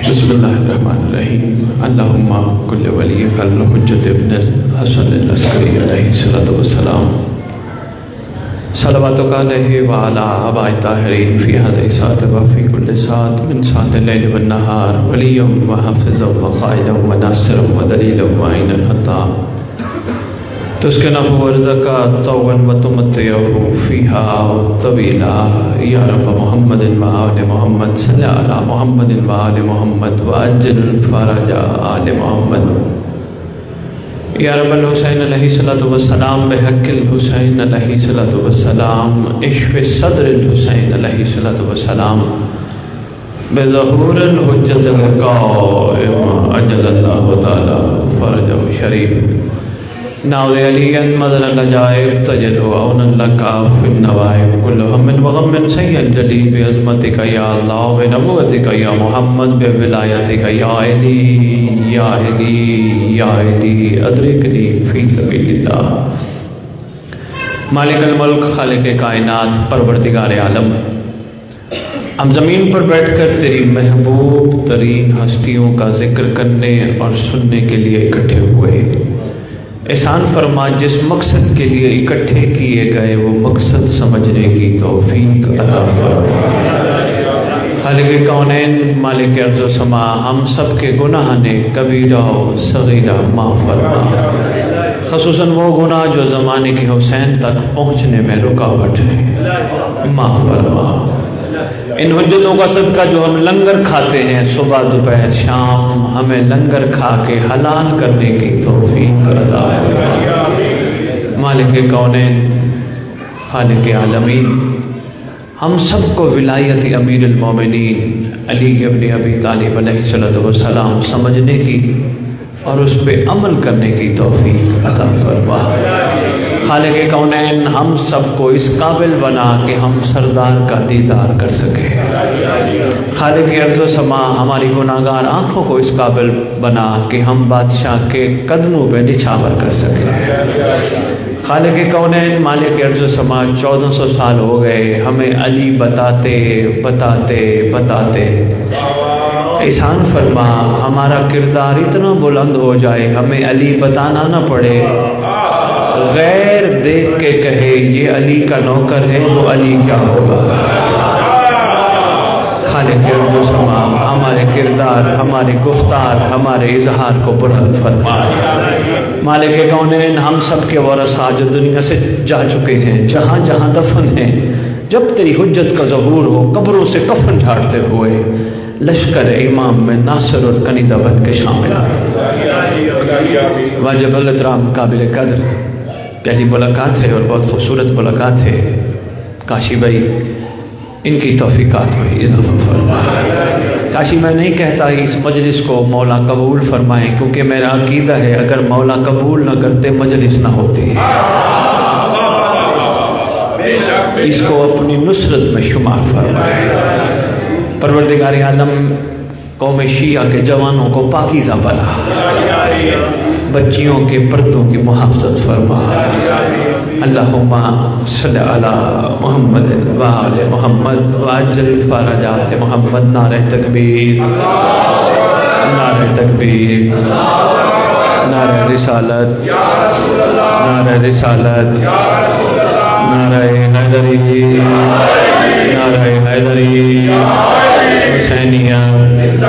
بسم اللہ الرحمن الرحیم اللہم کل ولی الحجۃ ابن الحسن العسکری علیہ الصلوۃ والسلام صلواتک علیہ وعلی آباء الطاہرین فی ہذہ الساعۃ وفی کل ساعۃ من ساعۃ اللیل والنہار ولیٰ وحافظا وقائدا وناصرا ودلیلا ومعینا حتی تسکنہ ورزقا طوعا وتمتعہ فیہا طویلا یا رب محمد وآل محمد صلی علی محمد وآل محمد وعجل فرج آل محمد یا رب الحسین علیہ الصلوۃ والسلام بحق الحسین علیہ الصلوۃ والسلام اشف صدر الحسین علیہ الصلوۃ والسلام بظہور الحجۃ القائم عجل اللہ تعالی فرجہ شریف ناول علی مظہر العجائب تجد عونا لک فی النوائب کل ہم وغم سید جلی بعظمتک یا اللہ بنبوتک یا محمد بولایتک یا علی یا علی یا علی ادرکنی فی سبیل اللہ۔ مالک الملک، خالق کائنات، پروردگار عالم، ہم زمین پر بیٹھ کر تیری محبوب ترین ہستیوں کا ذکر کرنے اور سننے کے لیے اکٹھے ہوئے۔ احسان فرما جس مقصد کے لیے اکٹھے کیے گئے وہ مقصد سمجھنے کی توفیق عطا فرما۔ خالق کونین، مالک ارض و سما، ہم سب کے گناہ نے کبیرہ و صغیرہ معاف فرما، خصوصاً وہ گناہ جو زمانے کے حسین تک پہنچنے میں رکاوٹ ہے، معاف فرما۔ ان حجتوں کا صدقہ جو ہم لنگر کھاتے ہیں صبح دوپہر شام، ہمیں لنگر کھا کے حلال کرنے کی توفیق عطا فرما۔ مالک کونین، خالق عالمین، ہم سب کو ولایت امیر المومنین علی ابن ابی طالب علیہ السلام سمجھنے کی اور اس پہ عمل کرنے کی توفیق عطا فرما۔ خالق کونین، ہم سب کو اس قابل بنا کہ ہم سردار کا دیدار کر سکیں۔ خالق ارض و سما، ہماری گناہگار آنکھوں کو اس قابل بنا کہ ہم بادشاہ کے قدموں پہ نچھاور کر سکیں۔ خالق کونین، مالک ارض و سما، 1400 سال ہو گئے ہمیں علی بتاتے بتاتے بتاتے، احسان فرما ہمارا کردار اتنا بلند ہو جائے ہمیں علی بتانا نہ پڑے، غیر دیکھ کے کہے یہ علی کا نوکر ہے تو علی کیا ہوگا۔ خالق ارض و سما، ہمارے کردار، ہمارے گفتار، ہمارے اظہار کو بلند فرما۔ مالک کونین، ہم سب کے ورثاء جو دنیا سے جا چکے ہیں، جہاں جہاں دفن ہیں، جب تیری حجت کا ظہور ہو قبروں سے کفن جھاڑتے ہوئے لشکر امام میں ناصر اور کنیزہ بن کے شامل ہیں۔ واجب الاحترام، قابل قدر، پہلی ملاقات ہے اور بہت خوبصورت ملاقات ہے۔ کاشی بھائی، ان کی توفیقات میں اضافہ فرمائے۔ کاشی میں نہیں کہتا اس مجلس کو مولا قبول فرمائے، کیونکہ میرا عقیدہ ہے اگر مولا قبول نہ کرتے مجلس نہ ہوتی، اس کو اپنی نصرت میں شمار فرمائے۔ پروردگار عالم، قوم شیعہ کے جوانوں کو پاکیزہ بنا، بچیوں کے پردوں کی محافظت فرما۔ اللہم صلی علی محمد وآل محمد وعجل فرج آل محمد۔ نعرہ تکبیر، نعرہ تکبیر، نعرہ رسالت، نعرہ رسالت، نعرہ حیدری، نعرہ حیدری، حسینیت،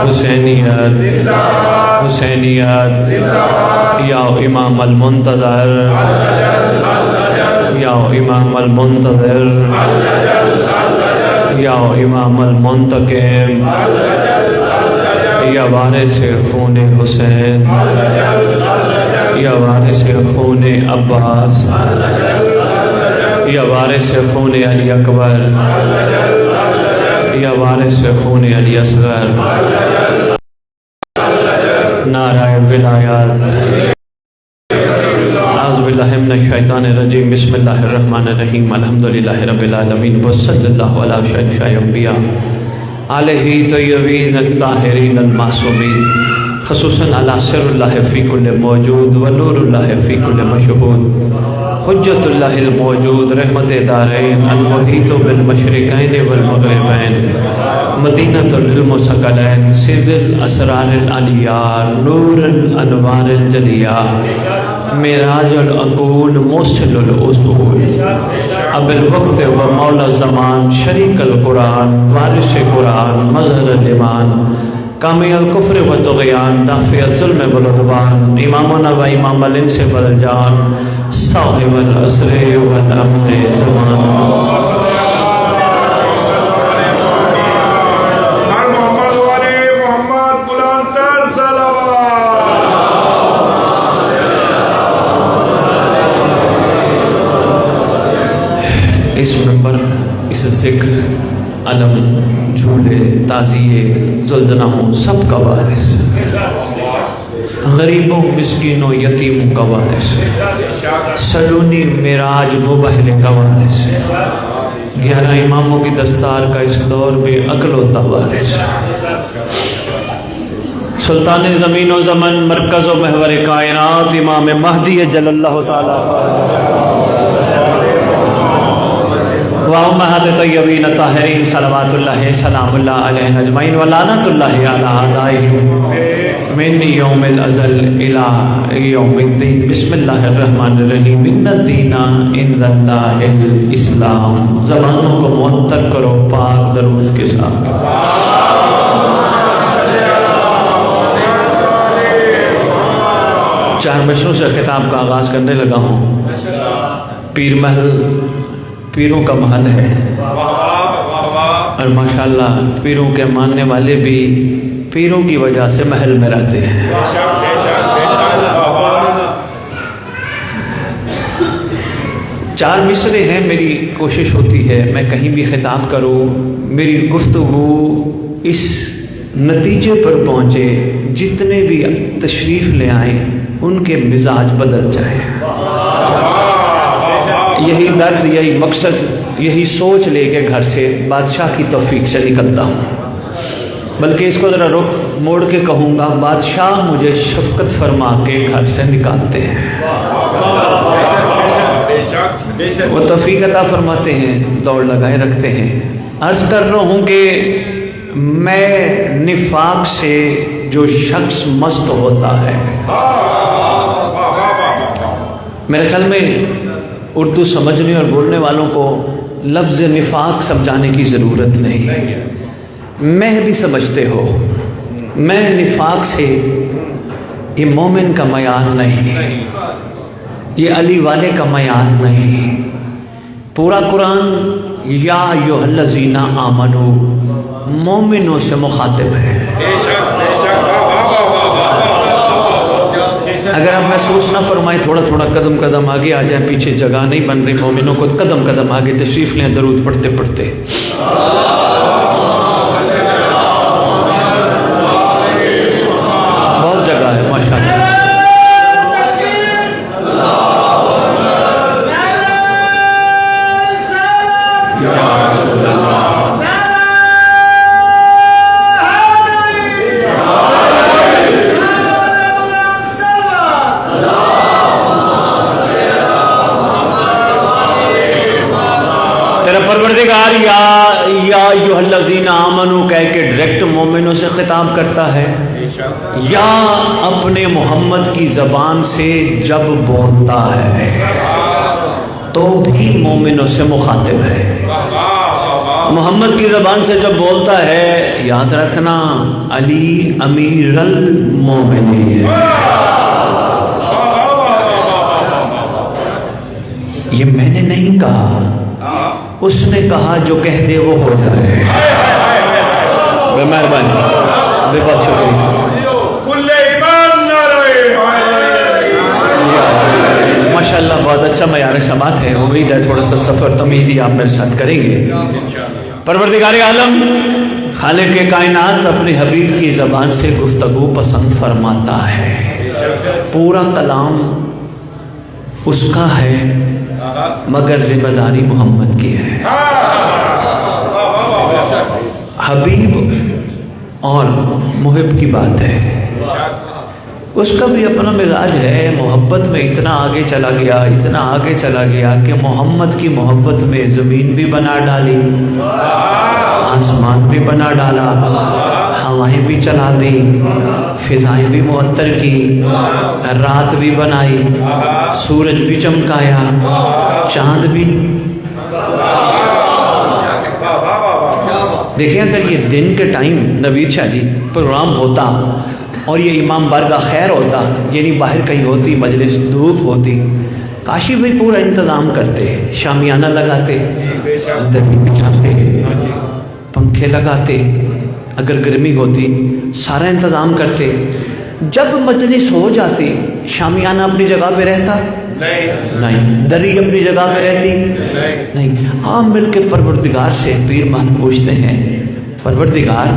حسینیت، حسینیت، یا امام المنتظر، یا امام المنتظر، یا امام المنتقم، یا وارث خون حسین، یا وارث خون عباس، یا وارث خون علی اکبر، یا وارث خون علی اصغر، نعرہ ولایت۔ اعوذ باللہ من الشیطان الرجیم، بسم اللہ الرحمن الرحیم، الحمدللہ رب العالمین، وصلی اللہ علی شہنشاہ الانبیاء علیہ طیبین الطاہرین المعصومین، خصوصاً علی سر اللہ فی کل موجود و نور اللہ فی کل مشہود، حجت اللہ الموجود، رحمت دارین، المحیط بالمشرقین والمغربین، مدینۃ العلم و ثقلین، سر الاسرار العلیار، نور الانوار الجلیہ، معراج العقول، موصل الاصول، اب الوقت و مولا زمان، شریک القرآن، وارث قرآن، مظہر الایمان، کامی الکفر و طغیان، دافع الظلم والعدوان، امامنا و امام الانس والجان، صاحب العصر والامن زمان. اس منبر، اس ذکر، علم، جھولے، تعزیے، زلزلہوں سب کا وارث، غریبوں، مسکینوں، یتیموں کا وارث، سلونی معراج مبہر کا وارث، 11 اماموں کی دستار کا اس دور میں عقل و وارث، سلطان زمین و زمن، مرکز و محور کائنات، امام مہدی جل اللہ تعالیٰ وامہات طیبین طاہرین صلوات اللہ سلام اللہ علیہ اجمعین ولعنۃ اللہ علی اعدائہم من یوم الازل الی یوم الدین. بسم اللہ الرحمن الرحیم. ان الدین عند اللہ الاسلام. زبانوں کو معطر کرو پاک درود کے ساتھ. چار مصروں سے خطاب کا آغاز کرنے لگا ہوں. پیر محل پیروں کا محل ہے، اور ماشاءاللہ پیروں کے ماننے والے بھی پیروں کی وجہ سے محل میں رہتے ہیں. چار مصرے ہیں. میری کوشش ہوتی ہے میں کہیں بھی خطاب کروں، میری گفتگو اس نتیجے پر پہنچے جتنے بھی تشریف لے آئیں ان کے مزاج بدل جائے. یہی درد، یہی مقصد، یہی سوچ لے کے گھر سے بادشاہ کی توفیق سے نکلتا ہوں. بلکہ اس کو ذرا رخ موڑ کے کہوں گا، بادشاہ مجھے شفقت فرما کے گھر سے نکالتے ہیں، وہ توفیق عطا فرماتے ہیں، دوڑ لگائے رکھتے ہیں. عرض کر رہا ہوں کہ میں نفاق سے جو شخص مست ہوتا ہے، میرے خیال میں اردو سمجھنے اور بولنے والوں کو لفظ نفاق سمجھانے کی ضرورت نہیں. میں بھی سمجھتے ہو، میں نفاق سے یہ مومن کا معیار نہیں، یہ علی والے کا معیار نہیں. پورا قرآن یا ایھا الذین آمنو مومنوں سے مخاطب ہے. اگر آپ محسوس نہ فرمائیں، تھوڑا تھوڑا قدم قدم آگے آ جائیں، پیچھے جگہ نہیں بن رہی، مومنوں کو قدم قدم آگے تشریف لیں درود پڑھتے پڑھتے. بہت جگہ ہے ماشاءاللہ. پروردگار یا ایھا الذین آمنو کہہ کے ڈائریکٹ مومنوں سے خطاب کرتا ہے، یا اپنے محمد کی زبان سے جب بولتا ہے تو بھی مومنوں سے مخاطب ہے. محمد کی زبان سے جب بولتا ہے، یاد رکھنا علی امیر المومنین ہے. یہ میں نے نہیں کہا، اس نے کہا جو کہہ دے وہ ہو جائے. بے مہربانی، بے بہت شکریہ. ماشاءاللہ بہت اچھا معیار سماعت ہے. امید ہے تھوڑا سا سفر تمہیدی آپ میرے ساتھ کریں گے. پروردگار عالم خالق کائنات اپنے حبیب کی زبان سے گفتگو پسند فرماتا ہے. پورا کلام اس کا ہے مگر ذمہ داری محمد کی ہے. حبیب اور محب کی بات ہے. اس کا بھی اپنا مزاج ہے، محبت میں اتنا آگے چلا گیا کہ محمد کی محبت میں زمین بھی بنا ڈالی، آسمان بھی بنا ڈالا، ہوائیں بھی چلا دی، فضائیں بھی معطر کی، رات بھی بنائی، سورج بھی چمکایا، چاند بھی۔ دیکھیں اگر یہ دن کے ٹائم نوید شاہ جی پروگرام ہوتا اور یہ امام بارگاہ خیر ہوتا، یعنی باہر کہیں ہوتی مجلس، دھوپ ہوتی، کاشی بھائی پورا انتظام کرتے، شامیانہ لگاتے، دری بچھاتے، پنکھے لگاتے، اگر گرمی ہوتی سارا انتظام کرتے۔ جب مجلس ہو جاتی شامیانہ اپنی جگہ پہ رہتا؟ نہیں۔ دری اپنی جگہ پہ رہتی؟ نہیں۔ ہاں مل کے پروردگار سے پیر مہد پوچھتے ہیں، پروردگار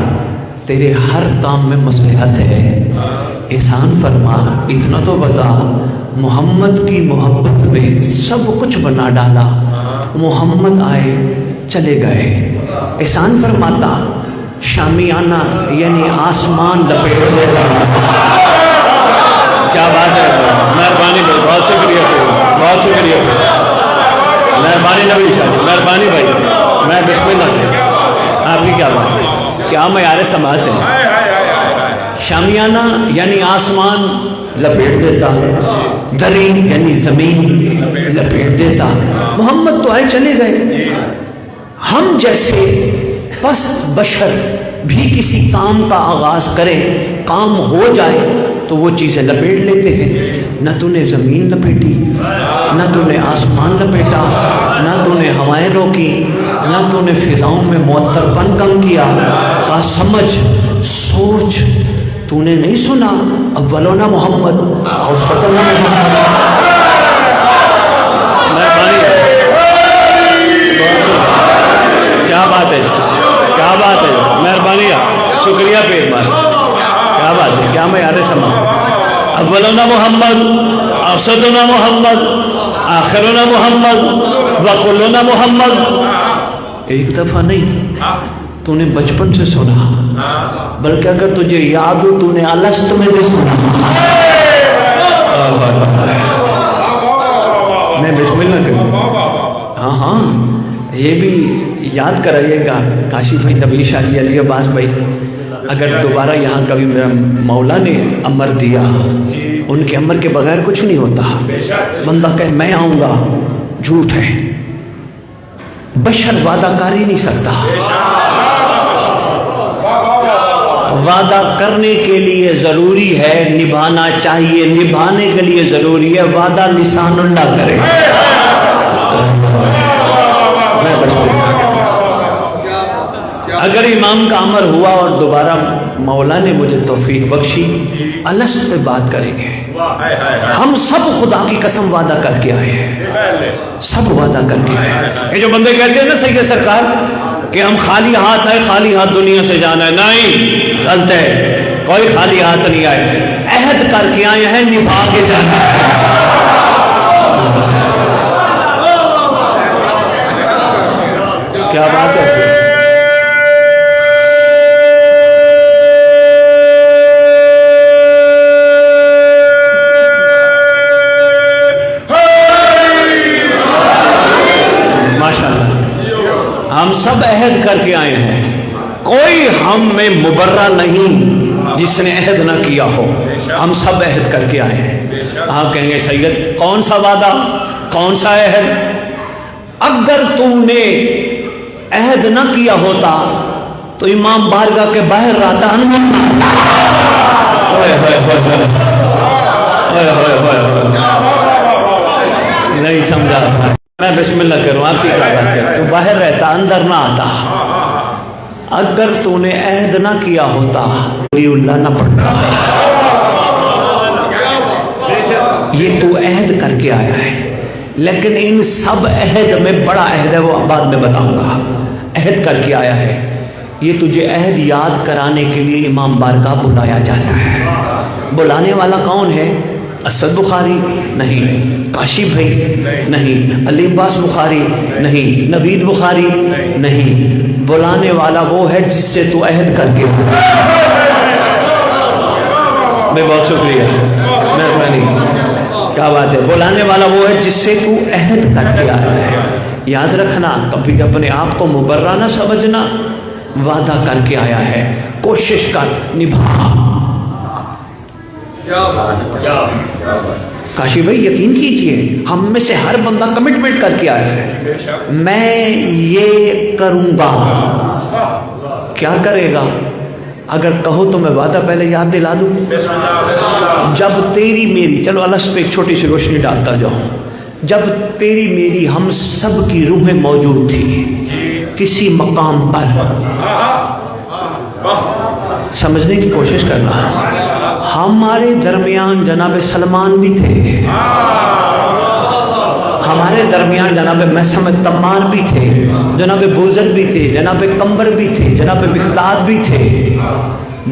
تیرے ہر کام میں مصلحت ہے، احسان فرما، اتنا تو بتا، محمد کی محبت میں سب کچھ بنا ڈالا، محمد آئے چلے گئے، احسان فرماتا، شامیانہ یعنی آسمان لپیٹ لیتا۔ کیا بات ہے، مہربانی بھائی، بہت شکریہ، بہت شکریہ، مہربانی نبی شاہ، مہربانی بھائی، میں بسم اللہ، آپ کی کیا بات ہے، کیا معیار سماعت ہے۔ شامیانہ یعنی آسمان لپیٹ دیتا، دری یعنی زمین لپیٹ دیتا، محمد تو آئے چلے گئے۔ ہم جیسے پست بشر بھی کسی کام کا آغاز کریں، کام ہو جائے تو وہ چیزیں لپیٹ لیتے ہیں۔ نہ تو نے زمین لپیٹی، نہ تو نے آسمان لپیٹا، نہ تو نے ہوائیں روکی، نہ تو نے فضاؤں میں معطر پن کم کیا۔ کا سمجھ سوچ، تو نے نہیں سنا اولونا محمد اوسطنا محمد۔ کیا بات ہے، کیا بات ہے، مہربانی، شکریہ پیر بھائی، کیا بات ہے، کیا معیار سما، اولنا محمد، اوسطنا محمد، آخرنا محمد، وکلنا محمد۔ ایک دفعہ نہیں، تو نے بچپن سے سنا، بلکہ اگر تجھے یاد ہو تو نے الست میں بھی سنا۔ میں بسم اللہ کروں، ہاں ہاں یہ بھی یاد کرائیے گا کاشی بھائی، نبی شاہ جی، علی عباس بھائی، اگر دوبارہ یہاں کبھی میرا مولا نے امر دیا، ان کے امر کے بغیر کچھ نہیں ہوتا۔ بندہ کہے میں آؤں گا، جھوٹ ہے، بشر وعدہ کر ہی نہیں سکتا۔ وعدہ کرنے کے لیے ضروری ہے نبھانا چاہیے، نبھانے کے لیے ضروری ہے وعدہ لسان اللہ کرے۔ اگر امام کا امر ہوا اور دوبارہ مولا نے مجھے توفیق بخشی، الست پہ بات کریں گے۔ ہم سب خدا کی قسم وعدہ کر کے آئے ہیں، سب وعدہ کر کے آئے ہیں۔ یہ جو بندے کہتے ہیں نا سید سرکار کہ ہم خالی ہاتھ آئے، خالی ہاتھ دنیا سے جانا ہے، نہیں، غلط ہے، کوئی خالی ہاتھ نہیں آئے، عہد کر کے آئے ہیں، نبھا کے جانا ہے۔ کیا بات ہے، ہم سب عہد کر کے آئے ہیں، کوئی ہم میں مبرہ نہیں جس نے عہد نہ کیا ہو، ہم سب عہد کر کے آئے ہیں۔ آپ کہیں گے سید کون سا وعدہ، کون سا عہد؟ اگر تم نے عہد نہ کیا ہوتا تو امام بارگاہ کے باہر رہتا نہیں سمجھا، میں بسم اللہ کروں، آپ کی کیا بات ہے، تو باہر رہتا، اندر نہ آتا۔ اگر تو نے عہد نہ کیا ہوتا ولی اللہ نہ پڑھتا۔ یہ تو عہد کر کے آیا ہے، لیکن ان سب عہد میں بڑا عہد ہے، وہ بعد میں بتاؤں گا، عہد کر کے آیا ہے۔ یہ تجھے عہد یاد کرانے کے لیے امام بارگاہ بلایا جاتا ہے۔ بلانے والا کون ہے؟ اسد بخاری نہیں، کاشی بھائی نہیں، علی عباس بخاری نہیں، نوید بخاری نہیں، بلانے والا وہ ہے جس سے تو عہد کر کے، میں بہت شکریہ، مہربانی. کیا بات ہے. بلانے والا وہ ہے جس سے تو عہد کر کے آیا ہے. یاد رکھنا، کبھی اپنے آپ کو مبرہ نہ سمجھنا، وعدہ کر کے آیا ہے، کوشش کر نبھا. کاشی بھائی یقین کیجئے، ہم میں سے ہر بندہ کمٹمنٹ کر کے آیا ہے، میں یہ کروں گا. کیا کرے گا؟ اگر کہو تو میں وعدہ پہلے یاد دلا دوں. جب تیری میری، چلو اللہ پہ ایک چھوٹی سی روشنی ڈالتا جاؤں. جب تیری میری ہم سب کی روحیں موجود تھی کسی مقام پر، سمجھنے کی کوشش کرنا، ہمارے درمیان جناب سلمان بھی تھے، ہمارے درمیان جناب مسعود تمار بھی تھے، جناب بوزر بھی تھے، جناب کمبر بھی تھے، جناب بغداد بھی تھے،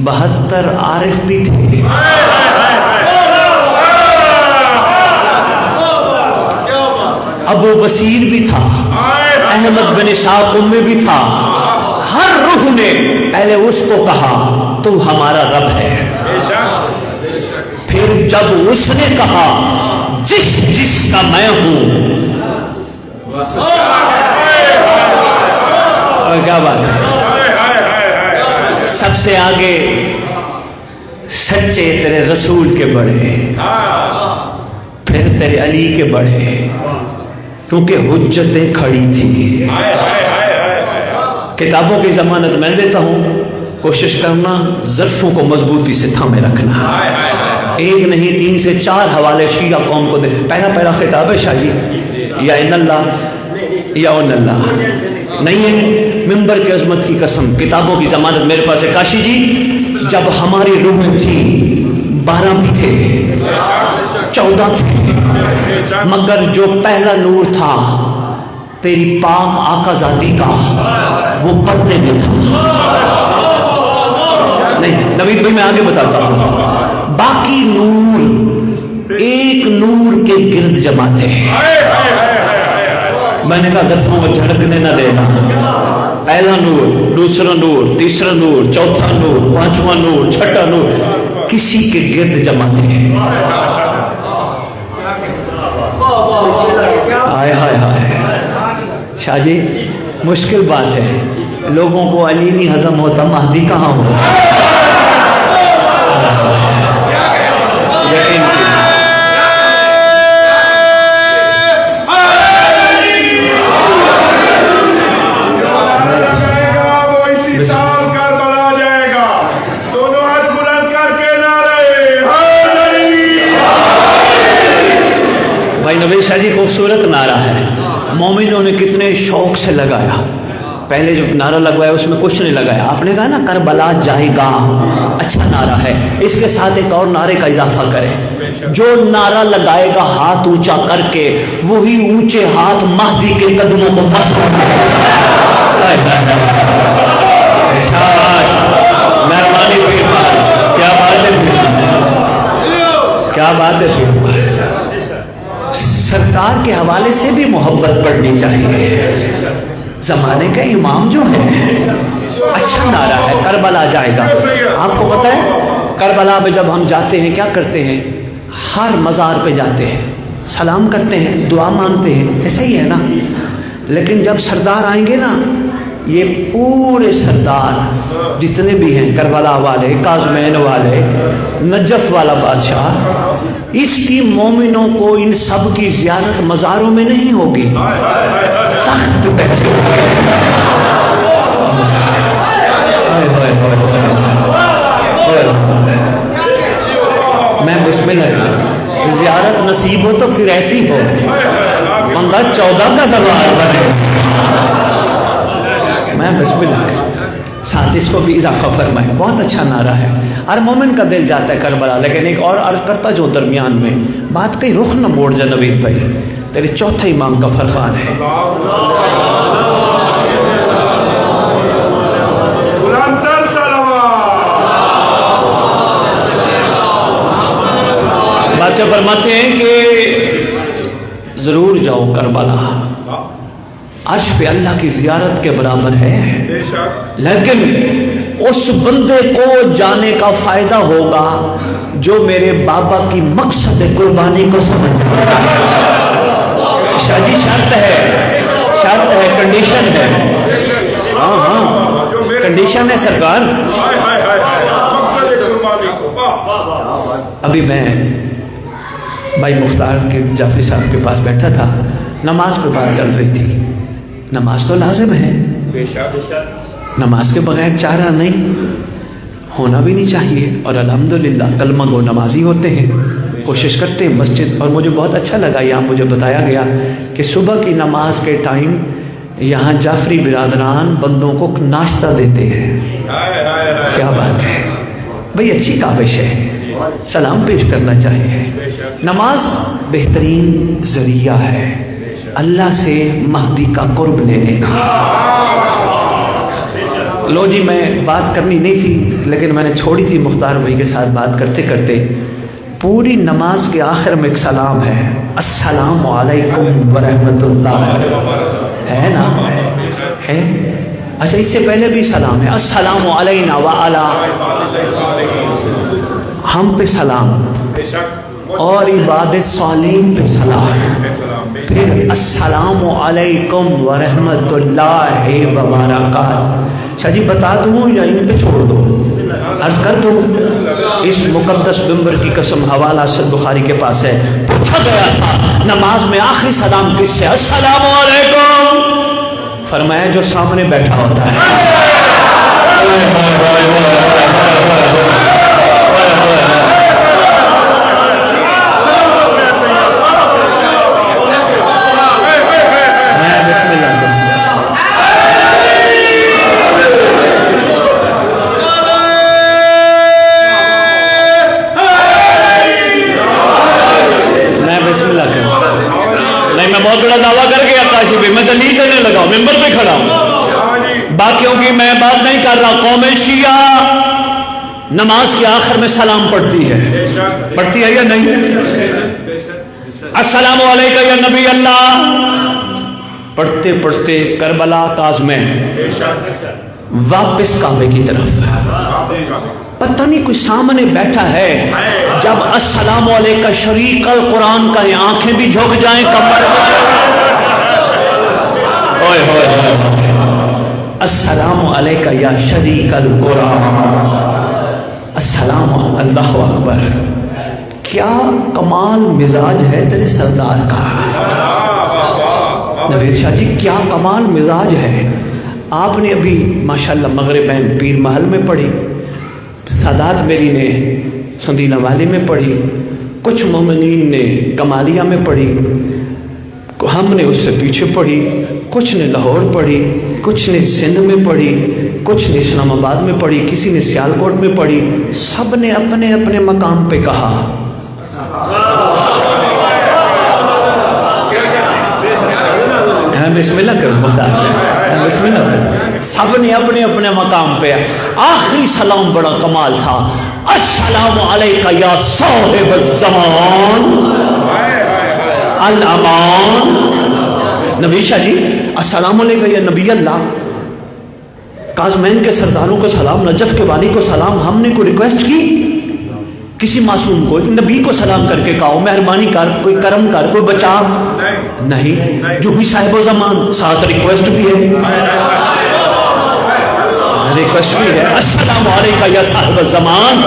72 عارف بھی تھے. ابو بصیر بھی تھا، احمد بن اسحاق امی بھی تھا. ہر روح نے پہلے اس کو کہا تو ہمارا رب ہے، پھر جب اس نے کہا جس کا میں ہوں. اور کیا بات ہے. سب سے آگے سچے تیرے رسول کے بڑھے، پھر تیرے علی کے بڑھے، کیونکہ حجتیں کھڑی تھی. کتابوں کی ضمانت میں دیتا ہوں، کوشش کرنا ظرفوں کو مضبوطی سے تھامے رکھنا. ایک نہیں 3 سے 4 حوالے شیعہ قوم کو دے. پہلا خطاب ہے شاہ جی، یا ان اللہ یا ان اللہ نہیں ہے، ممبر کی عظمت کی قسم، کتابوں کی ضمانت میرے پاس ہے. کاشی جی جب ہماری روح تھی 12 بھی تھے، 14 تھے، مگر جو پہلا نور تھا تیری پاک آقا ذاتی کا، وہ پردے میں تھا. نہیں نوید بھائی میں آگے بتاتا ہوں، باقی نور ایک نور کے گرد جماتے ہیں. میں نے کہا ظرفوں کو جھڑکنے نہ دینا. پہلا نور، دوسرا نور، تیسرا نور، چوتھا نور، 5واں نور، 6واں نور کسی کے گرد جماتے ہیں. ہائے ہائے ہائے شاہ جی مشکل بات ہے، لوگوں کو علی نہیں ہضم ہوتا، مہدی کہاں ہو. یقین بھائی نوید شاہ جی خوبصورت نعرہ ہے، مومنوں نے کتنے شوق سے لگایا. پہلے جو نعرہ لگوایا اس میں کچھ نہیں لگایا، آپ نے کہا نا کربلا جائے گا، اچھا نعرہ ہے. اس کے ساتھ ایک اور نعرے کا اضافہ کریں، جو نعرہ لگائے گا ہاتھ اونچا کر کے، وہی اونچے ہاتھ مہدی کے قدموں کو مس مہربانی. کیا بات ہے، کیا بات ہے. سرکار کے حوالے سے بھی محبت پڑھنی چاہیے. زمانے کا امام جو ہے، اچھا نعرہ ہے کربلا جائے گا. آپ کو پتہ ہے کربلا میں جب ہم جاتے ہیں کیا کرتے ہیں؟ ہر مزار پہ جاتے ہیں، سلام کرتے ہیں، دعا مانگتے ہیں، ایسا ہی ہے نا. لیکن جب سردار آئیں گے نا، یہ پورے سردار جتنے بھی ہیں، کربلا والے، کاظمین والے، نجف والا بادشاہ، اس کی مومنوں کو ان سب کی زیارت مزاروں میں نہیں ہوگی، تخت پہ بیٹھے. میں بسم اللہ، زیارت نصیب ہو تو پھر ایسی ہو، بندہ 14 کا سوال بنے. میں بسم اللہ ساتھ اس کو بھی اضافہ فرمائے. بہت اچھا نعرہ ہے، ہر مومن کا دل جاتا ہے کربلا. لیکن ایک اور عرض کرتا جو درمیان میں بات کہیں رخ نہ موڑ جا نوید بھائی، تیرے چوتھے امام کا فرمان ہے. بادشاہ فرماتے ہیں کہ ضرور جاؤ کربلا، عرش پہ اللہ کی زیارت کے برابر ہے، لیکن اس بندے کو جانے کا فائدہ ہوگا جو میرے بابا کی مقصد قربانی کو سمجھ جائے. شاہ جی شرط ہے, کنڈیشن ہے. ہاں ہاں کنڈیشن ہے سرکار. ابھی میں بھائی مختار کے جعفری صاحب کے پاس بیٹھا تھا, نماز پہ بات چل رہی تھی. نماز تو لازم ہے, نماز کے بغیر چارہ نہیں, ہونا بھی نہیں چاہیے. اور الحمدللہ کلمہ گو نمازی ہوتے ہیں, کوشش کرتے ہیں مسجد. اور مجھے بہت اچھا لگا یہاں مجھے بتایا گیا کہ صبح کی نماز کے ٹائم یہاں جعفری برادران بندوں کو ناشتہ دیتے ہیں. کیا بات ہے بھئی, اچھی کاوش ہے, سلام پیش کرنا چاہیے. نماز بہترین ذریعہ ہے اللہ سے مہدی کا قرب لینے کا. لو جی میں بات کرنی نہیں تھی لیکن میں نے چھوڑی تھی مختار بھائی کے ساتھ بات کرتے کرتے. پوری نماز کے آخر میں ایک سلام ہے, السلام علیکم ورحمۃ اللہ, ہے نا؟ ہے. اچھا اس سے پہلے بھی سلام ہے, السلام علینا وعلی, ہم پہ سلام, اور عباد صالحین پہ سلام, پھر السلام علیکم ورحمۃ اللہ وبرکاتہ. شاہ جی بتا دوں یا ان پہ چھوڑ دو؟ عرض کر دوں. اس مقدس ممبر کی قسم, حوالہ صحیح بخاری کے پاس ہے, پوچھا گیا تھا نماز میں آخری سلام کس سے؟ السلام علیکم. فرمایا جو سامنے بیٹھا ہوتا ہے. میں بہت بڑا دعویٰ کر کے کاشی بھائی میں دلیل کرنے لگا ہوں, ممبر پہ کھڑا ہوں. باقیوں کی میں بات نہیں کر رہا. قوم شیعہ نماز کے آخر میں سلام پڑھتی ہے یا نہیں؟ السلام علیکم یا نبی اللہ پڑھتے پڑھتے کربلا کاظمین واپس کعبے کی طرف. پتہ نہیں کوئی سامنے بیٹھا ہے, جب السلام علیکم شریک القرآن کہیں آنکھیں بھی جھک جائیں, کمر اوئے ہوئے, السلام علیکم یا شریک القرآن, السلام, اللہ اکبر. کیا کمال مزاج ہے تیرے سردار کا نوید شاہ جی, کیا کمال مزاج ہے. آپ نے ابھی ماشاءاللہ مغربین پیر محل میں پڑھی, سادات میری نے سندیلہ والی میں پڑھی, کچھ مومنین نے کمالیہ میں پڑھی, ہم نے اس سے پیچھے پڑھی, کچھ نے لاہور پڑھی, کچھ نے سندھ میں پڑھی, کچھ نے اسلام آباد میں پڑھی, کسی نے سیالکوٹ میں پڑھی. سب نے اپنے اپنے مقام پہ کہا بسم اللہ کرو, بسم اللہ کرو. سب نے اپنے اپنے مقام پہ. آخری سلام بڑا کمال تھا, السلام علیکم یا صاحب الزمان الامان. نبی شاہ جی السلام علیکم یا نبی اللہ, کاظمین کے سرداروں کو سلام, نجف کے والی کو سلام. ہم نے کوئی ریکویسٹ کی کسی معصوم کو, نبی کو سلام کر کے کہو مہربانی کر, کوئی کرم کر, کوئی بچا نہیں. جو بھی صاحب و زمان, ساتھ ریکویسٹ بھی ہے, ریکویسٹ بھی ہے, السلام علیکم یا صاحب الزمان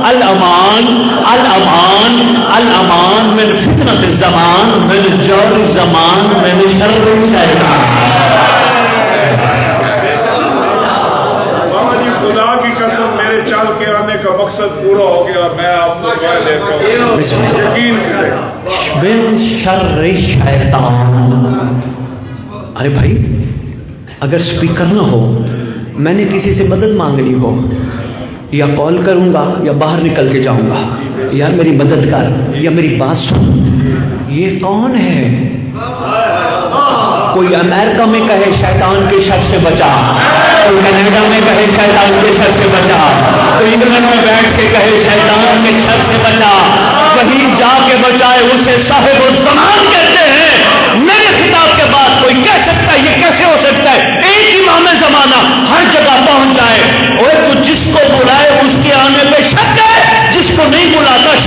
الامان الامان الامان من فتنة الزمان من جور الزمان من شر الشیطان. خدا کی قسم میرے چل کے آنے کا مقصد پورا ہو گیا. میں آپ کو سوال دیتا ہوں, یقین کریں, من شر الشیطان. ارے بھائی اگر سپیکر نہ ہو, میں نے کسی سے مدد مانگنی ہو, یا کال کروں گا یا باہر نکل کے جاؤں گا, یار میری مدد کر یا میری بات سن. یہ کون ہے؟ کوئی امریکہ میں کہے شیطان کے شر سے بچا, کوئی کینیڈا میں کہے شیطان کے شر سے بچا, کوئی انگلینڈ میں بیٹھ کے کہے شیطان کے شر سے بچا. وہیں جا کے بچائے اسے صاحب الزمان کہتے ہیں. میرے خطاب کے بعد کوئی کہہ سکتا ہے یہ کیسے ہو سکتا ہے؟ ایک امام زمانہ ہر جگہ پہنچ جائے, اور تو جس کو بلائے اس کے آنے پہ شک ہے, جس کو نہیں بلاتا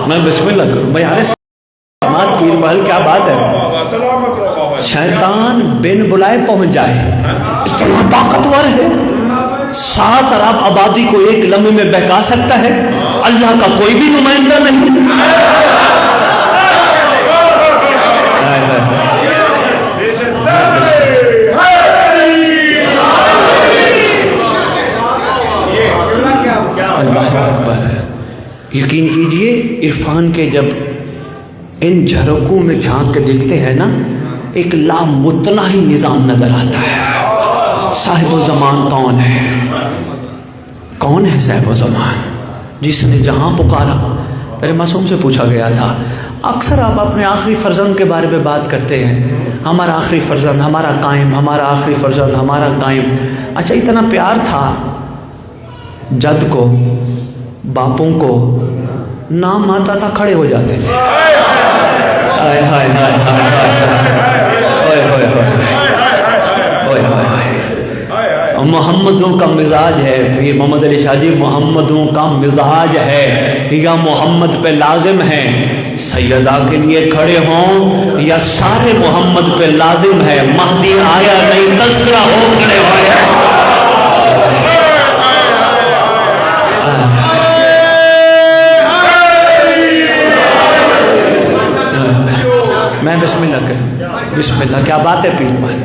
میں بسم اللہ کروں بھائی. ارے سماعت پیر محل کیا بات ہے. سلامت رہو بابا. شیطان بن بلائے پہنچ جائے اتنا طاقتور ہے. 7 ارب آبادی کو ایک لمحے میں بہکا سکتا ہے. اللہ کا کوئی بھی نمائندہ نہیں. اللہ اکبر. یقین کیجئے عرفان کے جب ان جھروکوں میں جھانک کے دیکھتے ہیں نا ایک لامتناہی نظام نظر آتا ہے. صاحب و زمان کون ہے؟ کون ہے صاحب و زمان جس نے جہاں پکارا؟ تیرے معصوم سے پوچھا گیا تھا. اکثر آپ اپنے آخری فرزند کے بارے میں بات کرتے ہیں. ہمارا آخری فرزند ہمارا قائم، ہمارا آخری فرزند ہمارا قائم. اچھا اتنا پیار تھا جد کو باپوں کو نام آتا تھا کھڑے ہو جاتے تھے. ہائے ہائے ہائے ہائے ہائے. محمدوں کا مزاج ہے پیر محمد علی شاہ جی، محمدوں کا مزاج ہے یا محمد پہ لازم ہے سیدہ کے لیے کھڑے ہوں یا سارے محمد پہ لازم ہے مہدی آیا نہیں تذکرہ ہو کھڑے ہوئے. میں بسم اللہ کروں. بسم اللہ. کیا بات ہے پیر بھائی.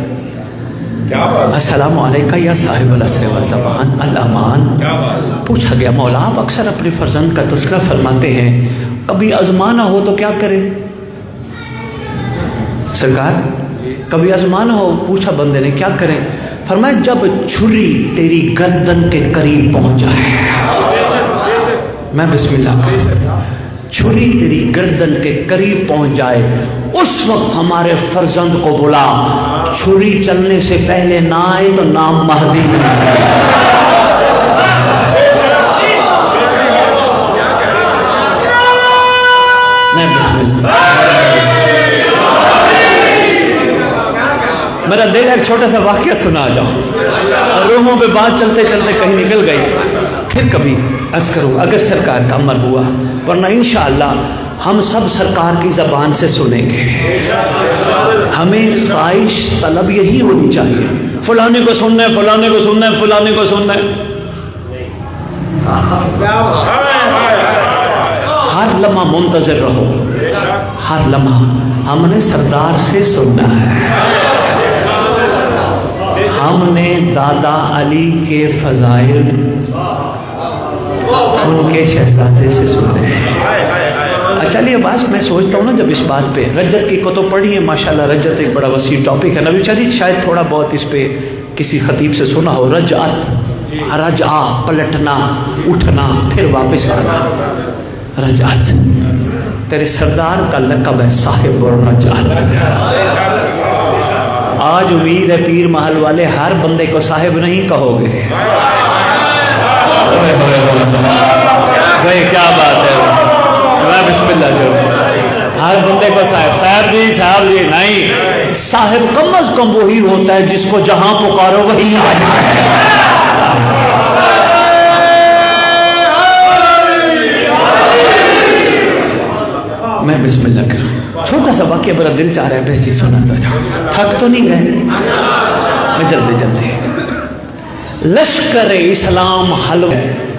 السلام علیکم یا صاحب العصر والزمان الامان. پوچھا گیا مولا آپ اکثر اپنے فرزند کا تذکرہ فرماتے ہیں، کبھی آزمانا ہو تو کیا کریں سرکار؟ کبھی آزمانا ہو. پوچھا بندے نے کیا کریں؟ فرمایا جب چھری تیری گردن کے قریب پہنچ جائے. میں بسم اللہ کروں. چھری تیری گردن کے قریب پہنچ جائے اس وقت ہمارے فرزند کو بلا. چھری چلنے سے پہلے نہ آئے تو نام مہدی نہیں. میرا دل ایک چھوٹا سا واقعہ سنا جاؤں اور روحوں پہ بات چلتے چلتے کہیں نکل گئی. پھر کبھی عرض کروں اگر سرکار کا امر ہوا، ورنہ انشاءاللہ ہم سب سرکار کی زبان سے سنیں گے. ہمیں خواہش طلب یہی ہونی چاہیے فلانے کو سننا ہے، فلانے کو سننا ہے، فلانے کو سننا ہے. ہر لمحہ منتظر رہو. ہر لمحہ ہم نے سردار سے سننا ہے. ہم نے دادا علی کے فضائل ان کے شہزادے سے سنتے ہیں. چلیے بات میں سوچتا ہوں نا جب اس بات پہ رجت کی کتب پڑھی ہے ماشاءاللہ. رجت ایک بڑا وسیع ٹاپک ہے. نبی شاید تھوڑا بہت اس پہ کسی خطیب سے سنا ہو. رجعت، رجع پلٹنا، اٹھنا پھر واپس آنا. رجعت تیرے سردار کا لقب ہے صاحب الرجعت. آج امید ہے پیر محل والے ہر بندے کو صاحب نہیں کہو گے. بھائی کیا بات ہے. میں بسم اللہ کروں. ہر بندے کو صاحب جی نہیں. صاحب کم از کم وہی ہوتا ہے جس کو جہاں پکارو وہی آ جائے. میں بسم اللہ کروں. چھوٹا سا واقعہ میرا دل چاہ رہا ہے جی سناتا جاؤں. تھک تو نہیں گئے؟ میں جلدی لشکر اسلام حلوہ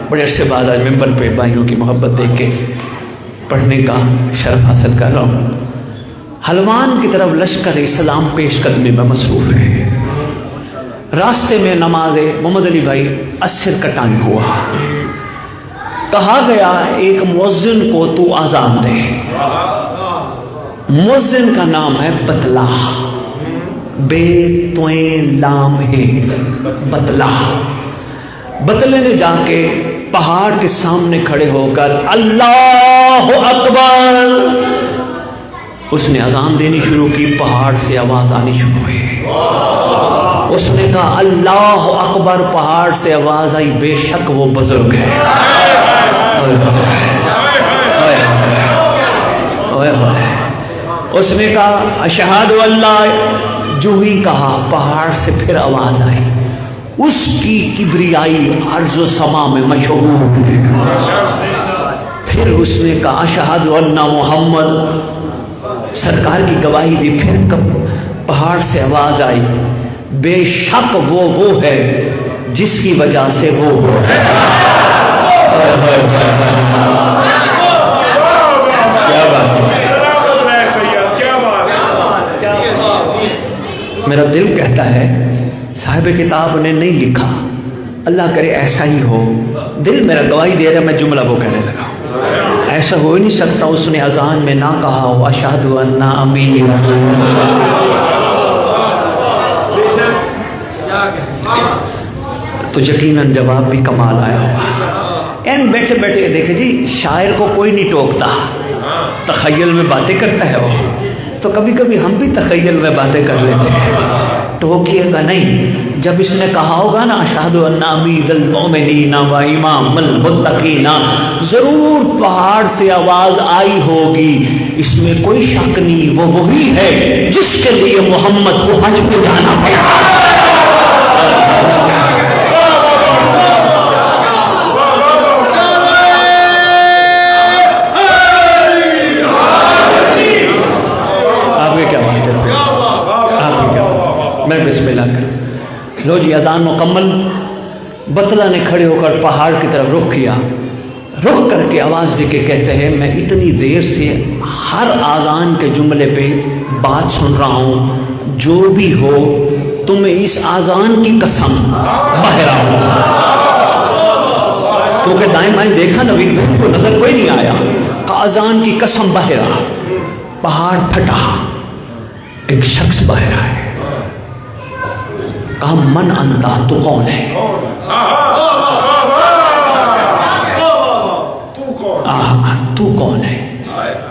بڑے عرصے بعد آج ممبر پہ بھائیوں کی محبت دیکھ کے پڑھنے کا شرف حاصل کر رہا ہوں. حلوان کی طرف لشکر اسلام پیش قدمی میں مصروف ہے. راستے میں نماز محمد علی بھائی عصر کا ٹائم ہوا. کہا گیا ایک مؤذن کو تو اذان دے. مؤذن کا نام ہے بطلہ، بے تویں لام ہے بطلہ. بطلے نے جا کے پہاڑ کے سامنے کھڑے ہو کر اللہ اکبر اس نے اذان دینی شروع کی. پہاڑ سے آواز آنی شروع ہوئی. اس نے کہا اللہ اکبر. پہاڑ سے آواز آئی بے شک وہ بزرگ ہے. اس نے کہا اشہد اللہ. جو ہی کہا پہاڑ سے پھر آواز آئی. اس کی کبریائی عرض و سما میں مشہور ہے. پھر اس نے کہا اشہد ان محمد، سرکار کی گواہی دی. پھر کب پہاڑ سے آواز آئی بے شک وہ ہے جس کی وجہ سے وہ ہے. کیا بات ہے، میرا دل کہتا ہے صاحب کتاب نے نہیں لکھا، اللہ کرے ایسا ہی ہو. دل میرا گواہی دے رہا، میں جملہ وہ کہنے لگا. ایسا ہو ہی نہیں سکتا اس نے اذان میں نہ کہا ہو اشہد ان امین، تو یقیناً جواب بھی کمال آیا ہوگا. این بیٹھے بیٹھے دیکھیں جی، شاعر کو کوئی نہیں ٹوکتا، تخیل میں باتیں کرتا ہے وہ. تو کبھی کبھی ہم بھی تخیل میں باتیں کر لیتے ہیں، ٹوکیے گا نہیں. جب اس نے کہا ہوگا نا اشہد ان امیر المؤمنین و امام المتقین، ضرور پہاڑ سے آواز آئی ہوگی. اس میں کوئی شک نہیں، وہ وہی ہے جس کے لیے محمد کو حج پہ جانا پڑا. میں بسم اللہ کروں. لو جی اذان مکمل. بطلہ نے کھڑے ہو کر پہاڑ کی طرف رخ کیا، رخ کر کے آواز دے کے کہتے ہیں میں اتنی دیر سے ہر اذان کے جملے پہ بات سن رہا ہوں، جو بھی ہو تمہیں اس اذان کی قسم بہرا ہوں. کیونکہ دائیں بائیں دیکھا نوید بھائی کو نظر کوئی نہیں آیا، کہ اذان کی قسم بہرا. پہاڑ پھٹا، ایک شخص بہرا ہے. کہا من انتا، تو کون ہے؟ تو کون ہے؟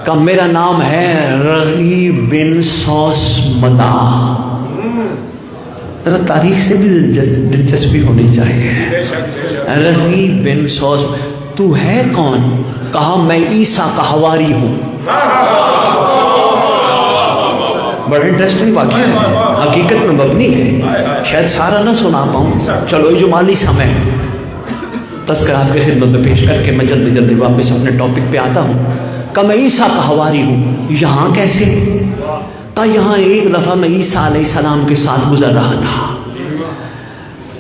کہا میرا نام ہے رغیب بن سوسمدہ. ذرا تاریخ سے بھی دلچسپی ہونی چاہیے. رغیب بن سوس. تو ہے کون؟ کہا میں عیسیٰ کا حواری ہوں. بڑا انٹرسٹنگ واقعہ ہے، حقیقت میں مبنی ہے، شاید سارا نہ سنا پاؤں. چلو یہ جو مالی سمے تذکرہ آپ کی خدمت میں پیش کر کے میں جلدی جلدی واپس اپنے ٹاپک پہ آتا ہوں. کہ میں عیسیٰ کا حواری ہوں. یہاں کیسے؟ کہ یہاں ایک دفعہ میں عیسیٰ علیہ السلام کے ساتھ گزر رہا تھا.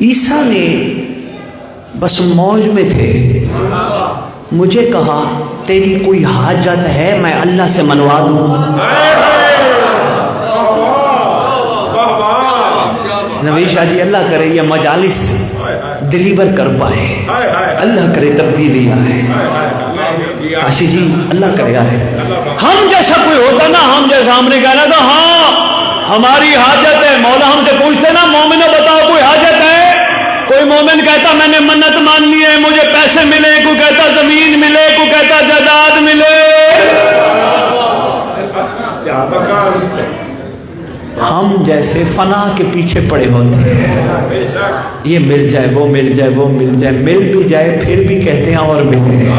عیسیٰ نے بس موج میں تھے، مجھے کہا تیری کوئی حاجت ہے میں اللہ سے منوا دوں. نوید شاہ جی اللہ کرے یہ مجالس ڈیلیور کر پائے، اللہ کرے تبدیلی آئے. کاشی جی اللہ کرے آئے. ہم جیسا کوئی ہوتا نا، ہم جیسا ہم نے کہنا تھا ہاں ہماری حاجت ہے. مولا ہم سے پوچھتے نا مومنو بتاؤ کوئی حاجت ہے؟ کوئی مومن کہتا میں نے منت ماننی ہے مجھے پیسے ملے، کوئی کہتا زمین ملے، کوئی کہتا جائیداد ملے. ہم جیسے فنا کے پیچھے پڑے ہوتے ہیں، یہ مل جائے وہ مل جائے وہ مل جائے، مل بھی جائے پھر بھی کہتے ہیں اور ملے.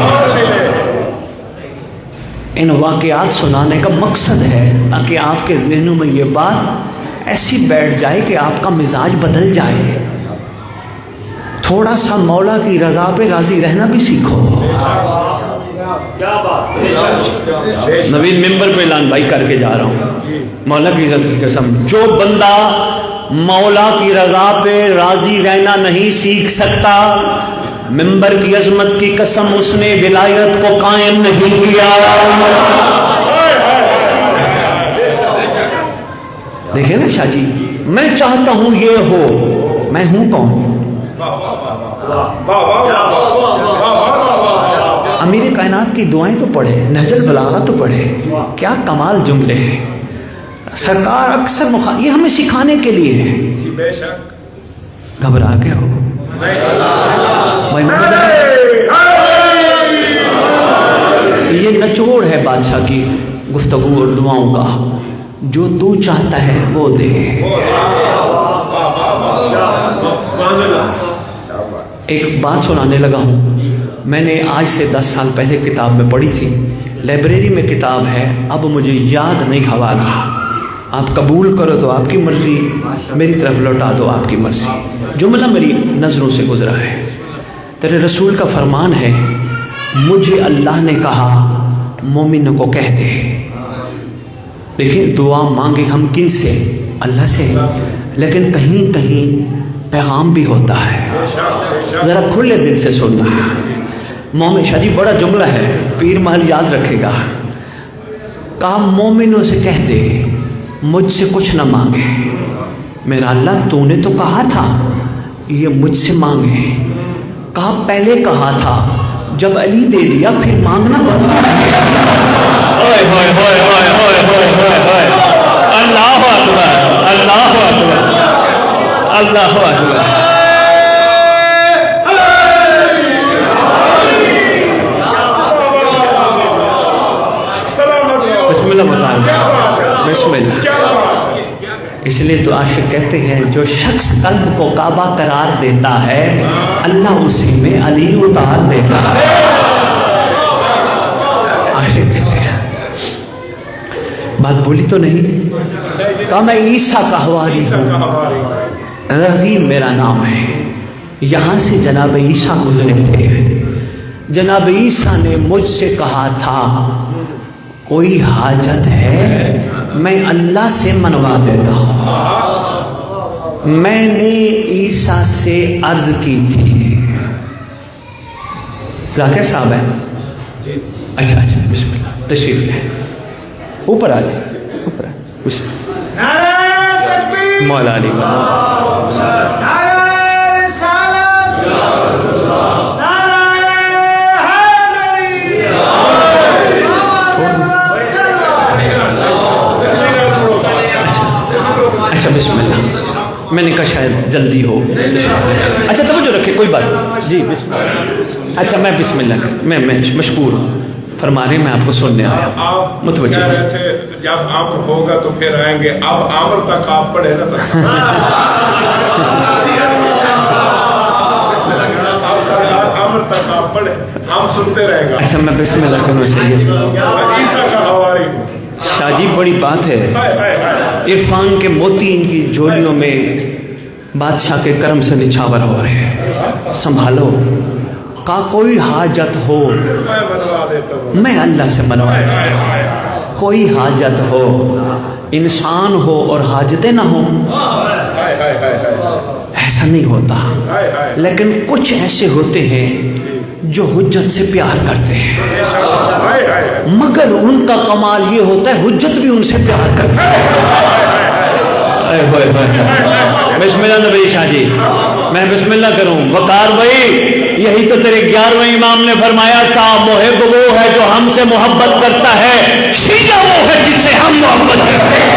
ان واقعات سنانے کا مقصد ہے تاکہ آپ کے ذہنوں میں یہ بات ایسی بیٹھ جائے کہ آپ کا مزاج بدل جائے. تھوڑا سا مولا کی رضا پہ راضی رہنا بھی سیکھو. نوید ممبر پہ اعلان بھائی کر کے جا رہا ہوں، مولا کی عزت کی قسم، جو بندہ مولا کی رضا پہ راضی رہنا نہیں سیکھ سکتا، ممبر کی عظمت کی قسم اس نے ولایت کو قائم نہیں کیا. دیکھیں نا شاہ جی، میں چاہتا ہوں یہ ہو، میں ہوں کون؟ امیر کائنات کی دعائیں تو پڑھے، نہج البلاغہ تو پڑھے، کیا کمال جملے ہیں. سرکار اکثر یہ ہمیں سکھانے کے لیے ہے. گھبرا کے ہو یہ نچوڑ ہے بادشاہ کی گفتگو اور دعاؤں کا. جو تو چاہتا ہے وہ دے. ایک بات سنانے لگا ہوں، میں نے آج سے 10 سال پہلے کتاب میں پڑھی تھی، لائبریری میں کتاب ہے، اب مجھے یاد نہیں حوالہ. آپ قبول کرو تو آپ کی مرضی، میری طرف لوٹا دو آپ کی مرضی. جملہ میری نظروں سے گزرا ہے. تیرے رسول کا فرمان ہے مجھے اللہ نے کہا مومن کو کہہ دے. دیکھیں دعا مانگے ہم کن سے؟ اللہ سے. لیکن کہیں کہیں پیغام بھی ہوتا ہے، ذرا کھلے دل سے سننا ہے. مومن شاہ جی بڑا جملہ ہے، پیر محل یاد رکھے گا. کہا مومنوں سے کہہ دے مجھ سے کچھ نہ مانگے. میرا اللہ تو نے تو کہا تھا یہ مجھ سے مانگے. کہا پہلے کہا تھا جب علی دے دیا پھر مانگنا بنتا ہے. اللہ اکبر، اللہ اکبر، اللہ اکبر. بسم اللہ بتا، بسم اللہ. اس لیے تو عاشق کہتے ہیں جو شخص قلب کو کعبہ قرار دیتا ہے اللہ اسی میں علی اتار دیتا ہے. عاشق کہتے ہیں. بات بولی تو نہیں؟ کہا میں عیسیٰ کا حواری ہوں، رغیب میرا نام ہے. یہاں سے جناب عیسیٰ گزرے تھے. جناب عیسیٰ نے مجھ سے کہا تھا کوئی حاجت ہے میں اللہ سے منوا دیتا ہوں. میں نے عیسیٰ سے عرض کی تھی. ذاکر صاحب ہے؟ اچھا اچھا بسم اللہ تشریف لیں. اوپر آ جائیں، اوپر آ بسم اللہ. مولا علی اچھا بسم اللہ. میں نے کہا شاید جلدی ہو. اچھا توجہ رکھے کوئی بات. جی بسم اللہ. اچھا میں بسم اللہ میں مشکور ہوں. فرما رہے ہیں میں آپ کو سننے آیا. آپ متوجہ کہہ رہے تھے جب امر ہوگا تو پھر آئیں گے. اب امر تک آپ پڑھے نا سر. امر تک آپ پڑھے ہم سنتے رہیں گا. اچھا میں بسم اللہ کرنا چاہیے. عیسیٰ کا حواری ہوں. شاہ جی بڑی بات ہے. عرفان کے موتی ان کی جوڑیوں میں بادشاہ کے کرم سے نچھاور ہو رہے ہیں. سنبھالو. کہا کوئی حاجت ہو میں اللہ سے منوا دیتا ہوں. کوئی حاجت ہو، انسان ہو اور حاجتیں نہ ہوں ایسا نہیں ہوتا. لیکن کچھ ایسے ہوتے ہیں جو حجت سے پیار کرتے ہیں مگر ان کا کمال یہ ہوتا ہے حجت بھی ان سے پیار کرتے ہیں. بسم اللہ نبی شاہ جی میں بسم اللہ کروں. وقار بھائی یہی تو تیرے 11ویں امام نے فرمایا تھا محب وہ ہے جو ہم سے محبت کرتا ہے، شیعہ وہ ہے جس سے ہم محبت کرتے ہیں.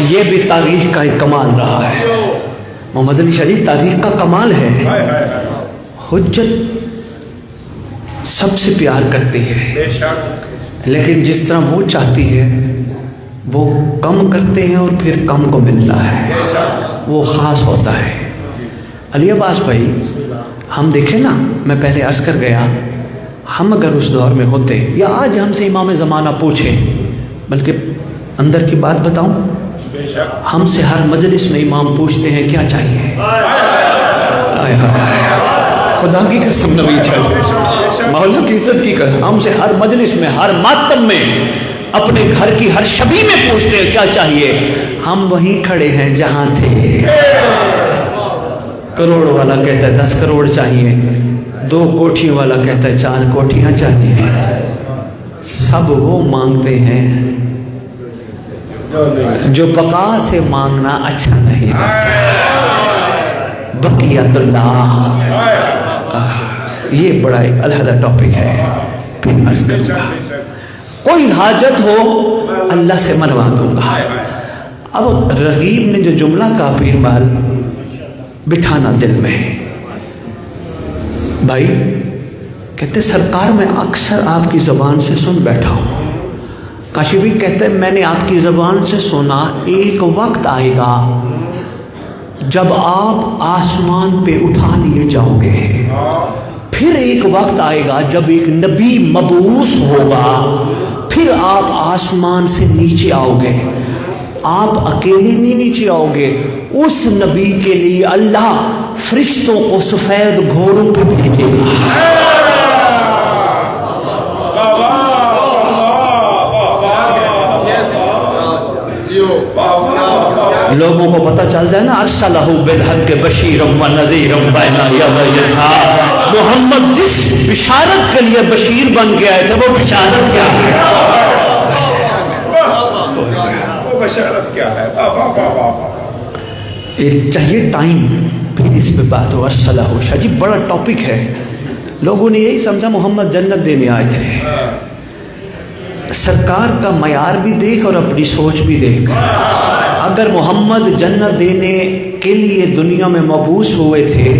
یہ بھی تاریخ کا ایک کمال رہا ہے. محمد علی شاہ جی تاریخ کا کمال ہے. حجت سب سے پیار کرتی ہے لیکن جس طرح وہ چاہتی ہے وہ کم کرتے ہیں اور پھر کم کو ملتا ہے. وہ خاص ہوتا ہے. علی عباس بھائی ہم دیکھیں نا، میں پہلے عرض کر گیا ہم اگر اس دور میں ہوتے یا آج ہم سے امام زمانہ پوچھیں، بلکہ اندر کی بات بتاؤں، ہم سے ہر مجلس میں امام پوچھتے ہیں کیا چاہیے. خدا کی قسم نبی چاہیے، مولا کی عزت کی قسم، ہم سے ہر مجلس میں ہر ماتم میں اپنے گھر کی ہر شبی میں پوچھتے ہیں کیا چاہیے. ہم وہیں کھڑے ہیں جہاں تھے. کروڑ والا کہتا ہے 10 کروڑ چاہیے، 2 کوٹھیوں والا کہتا ہے 4 کوٹھیاں چاہیے. سب وہ مانگتے ہیں جو بقا سے مانگنا اچھا نہیں لگتا. بقیت اللہ یہ بڑا ایک علیحدہ ٹاپک ہے، پھر عرض کروں گا. کوئی حاجت ہو اللہ سے منوا دوں گا. اب رغیب نے جو جملہ کہا پیر محل بٹھانا دل میں. بھائی کہتے سرکار میں اکثر آپ کی زبان سے سن بیٹھا ہوں. کاشفی کہتے میں نے آپ کی زبان سے سنا ایک وقت آئے گا جب آپ آسمان پہ اٹھا لیے جاؤ گے. پھر ایک وقت آئے گا جب ایک نبی مبعوث ہوگا، پھر آپ آسمان سے نیچے آؤ گے. آپ اکیلے نہیں نیچے آؤ گے، اس نبی کے لیے اللہ فرشتوں کو سفید گھوڑوں پہ بھیجے گا۔ لوگوں کو پتہ چل جائے نا، ارسلہ بالحق بشیرا ونذیرا بین یدی الساعہ، محمد جس بشارت کے لیے بشیر بن کے آئے تھے وہ بشارت کیا ہے؟ وہ بشارت کیا ہے؟ چاہیے ٹائم پھر اس پہ بات ہو۔ ارسلہ شاہ جی بڑا ٹاپک ہے، لوگوں نے یہی سمجھا محمد جنت دینے آئے تھے۔ سرکار کا معیار بھی دیکھ اور اپنی سوچ بھی دیکھ۔ اگر محمد جنت دینے کے لیے دنیا میں مبعوث ہوئے تھے،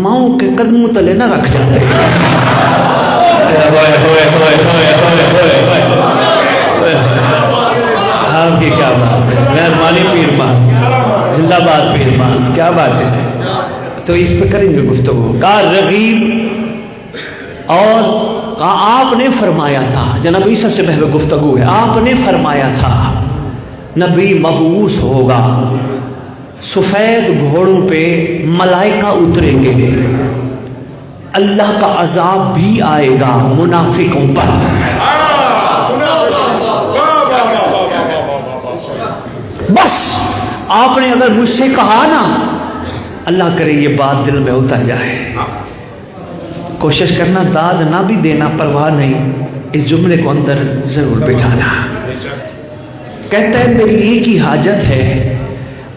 ماؤں کے قدموں تلے نہ رکھ جاتے۔ آپ کی کیا بات ہے، مہربانی پیر مان، زندہ باد پیر مان، کیا بات ہے۔ تو اس پہ کریں گے گفتگو۔ کہا رغیب، اور کہا آپ نے فرمایا تھا، جناب عیسیٰ سے پہلے گفتگو ہے، آپ نے فرمایا تھا نبی مبعوث ہوگا، سفید گھوڑوں پہ ملائکہ اتریں گے، اللہ کا عذاب بھی آئے گا منافقوں پر۔ بس آپ نے اگر مجھ سے کہا نا، اللہ کرے یہ بات دل میں اتر جائے، کوشش کرنا داد نہ بھی دینا، پرواہ نہیں، اس جملے کو اندر ضرور بٹھانا۔ کہتا ہے میری ایک ہی حاجت ہے،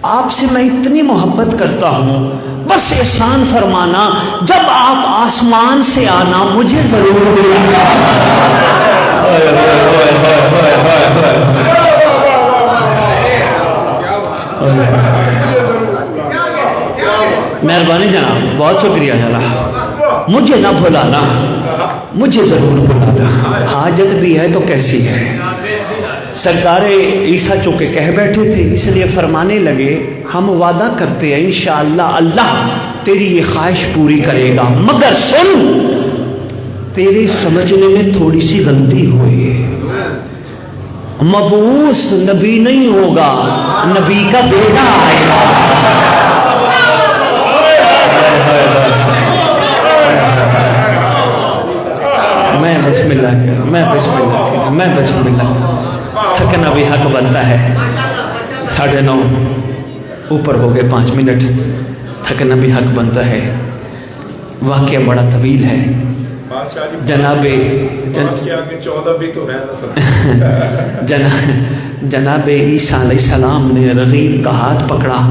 آپ سے میں اتنی محبت کرتا ہوں، بس احسان فرمانا، جب آپ آسمان سے آنا مجھے ضرور بلانا۔ مہربانی جناب، بہت شکریہ جناب، مجھے نہ بھلانا، مجھے ضرور بلانا۔ حاجت بھی ہے تو کیسی ہے۔ سرکار عیسیٰ چونکہ کہہ بیٹھے تھے، اس لیے فرمانے لگے ہم وعدہ کرتے ہیں انشاءاللہ اللہ تیری یہ خواہش پوری کرے گا، مگر سن تیرے سمجھنے میں تھوڑی سی غلطی ہوئی، مبعوث نبی نہیں ہوگا، نبی کا بیٹا آئے گا۔ میں بسم اللہ کہہ رہا، میں بسم اللہ تھکنا بھی حق بنتا ہے۔ 9:30 اوپر ہو گئے 5 منٹ، تھکنا بھی حق بنتا ہے۔ واقعہ بڑا طویل ہے جناب جناب عیسیٰ علیہ السلام نے رغیب کا ہاتھ پکڑا،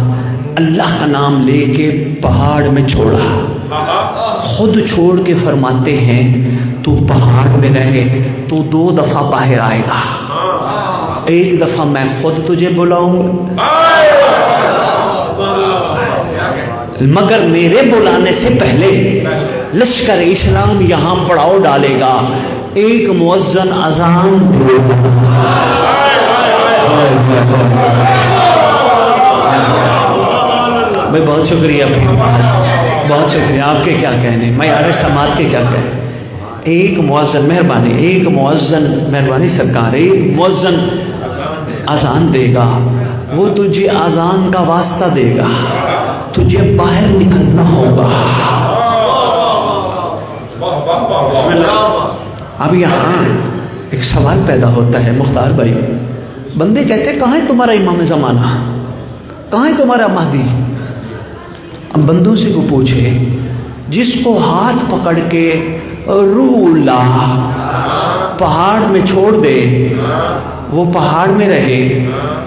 اللہ کا نام لے کے پہاڑ میں چھوڑا، خود چھوڑ کے فرماتے ہیں تو پہاڑ میں رہے تو 2 دفعہ باہر آئے گا، ایک دفعہ میں خود تجھے بلاؤں گا، مگر میرے بلانے سے پہلے لشکر اسلام یہاں پڑاؤ ڈالے گا، ایک مؤذن اذان دے گا۔ میں بہت شکریہ، بہت شکریہ، آپ کے کیا کہنے، معیار سماعت کے کیا کہنے۔ ایک مؤذن، مہربانی، ایک مؤذن، مہربانی سرکار، ایک مؤذن اذان دے گا، وہ تجھے اذان کا واسطہ دے گا، تجھے باہر نکلنا ہوگا۔ اب یہاں ایک سوال پیدا ہوتا ہے مختار بھائی، بندے کہتے کہاں ہے تمہارا امام زمانہ، کہاں ہے تمہارا مہدی؟ اب بندوں سے کو پوچھے، جس کو ہاتھ پکڑ کے روح اللہ پہاڑ میں چھوڑ دے، وہ پہاڑ میں رہے،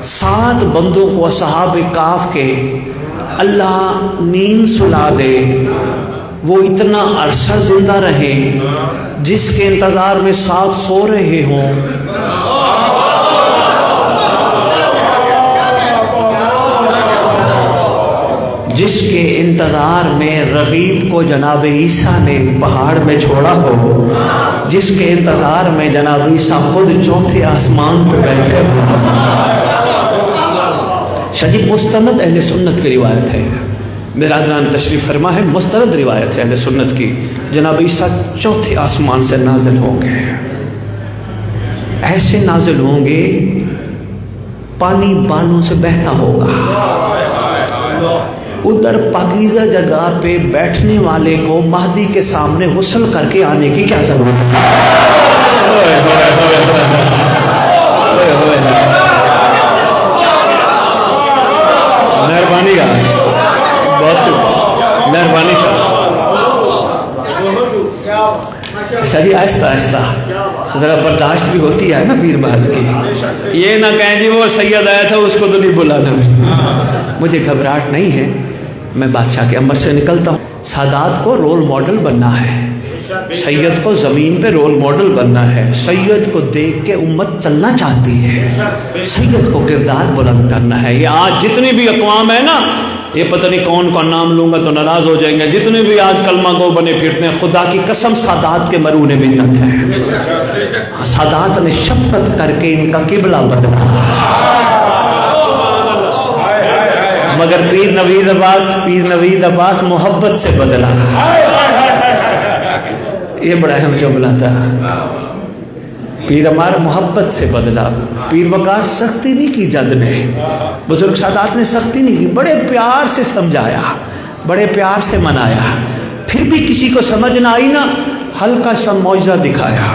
7 بندوں کو اصحاب کاف کے اللہ نیند سلا دے، وہ اتنا عرصہ زندہ رہے جس کے انتظار میں 7 سو رہے ہوں، جس کے انتظار میں رغیب کو جناب عیسیٰ نے پہاڑ میں چھوڑا ہو، جس کے انتظار میں جناب عیسیٰ خود 4تھے آسمان پہ بیٹھے ہو۔ شجی مستند اہل سنت کی روایت ہے، برادران تشریف فرما ہے، مستند روایت ہے اہل سنت کی، جناب عیسیٰ 4تھے آسمان سے نازل ہوں گے، ایسے نازل ہوں گے پانی بالوں سے بہتا ہوگا، ادھر پاکیزہ جگہ پہ بیٹھنے والے کو مہدی کے سامنے غسل کر کے آنے کی کیا ضرورت ہے؟ مہربانی کا بہت مہربانی اچھا جی، آہستہ آہستہ ذرا برداشت بھی ہوتی ہے نا پیر محل کی. یہ نہ کہیں جی وہ سید آیا تھا اس کو تو نہیں بلانا. مجھے گھبراہٹ نہیں ہے، میں بادشاہ کے امر سے نکلتا ہوں. سادات کو رول ماڈل بننا ہے، سید کو زمین پہ رول ماڈل بننا ہے. سید کو دیکھ کے امت چلنا چاہتی ہے، سید کو کردار بلند کرنا ہے. یہ آج جتنی بھی اقوام ہے نا، یہ پتہ نہیں کون کا نام لوں گا تو ناراض ہو جائیں گے، جتنے بھی آج کلمہ گو بنے پھرتے ہیں، خدا کی قسم سادات کے مرہون منت ہے. سادات نے شفقت کر کے ان کا قبلہ بدلا، مگر پیر نوید عباس محبت سے بدلا. یہ بڑا اہم جملہ تھا. پیر ہمارا محبت سے بدلا. پیر وقار سختی نہیں کی جد نے، بزرگ سادات نے سختی نہیں کی، بڑے پیار سے سمجھایا، بڑے پیار سے منایا. پھر بھی کسی کو سمجھ نہ آئی نا، ہلکا سا معجزہ دکھایا.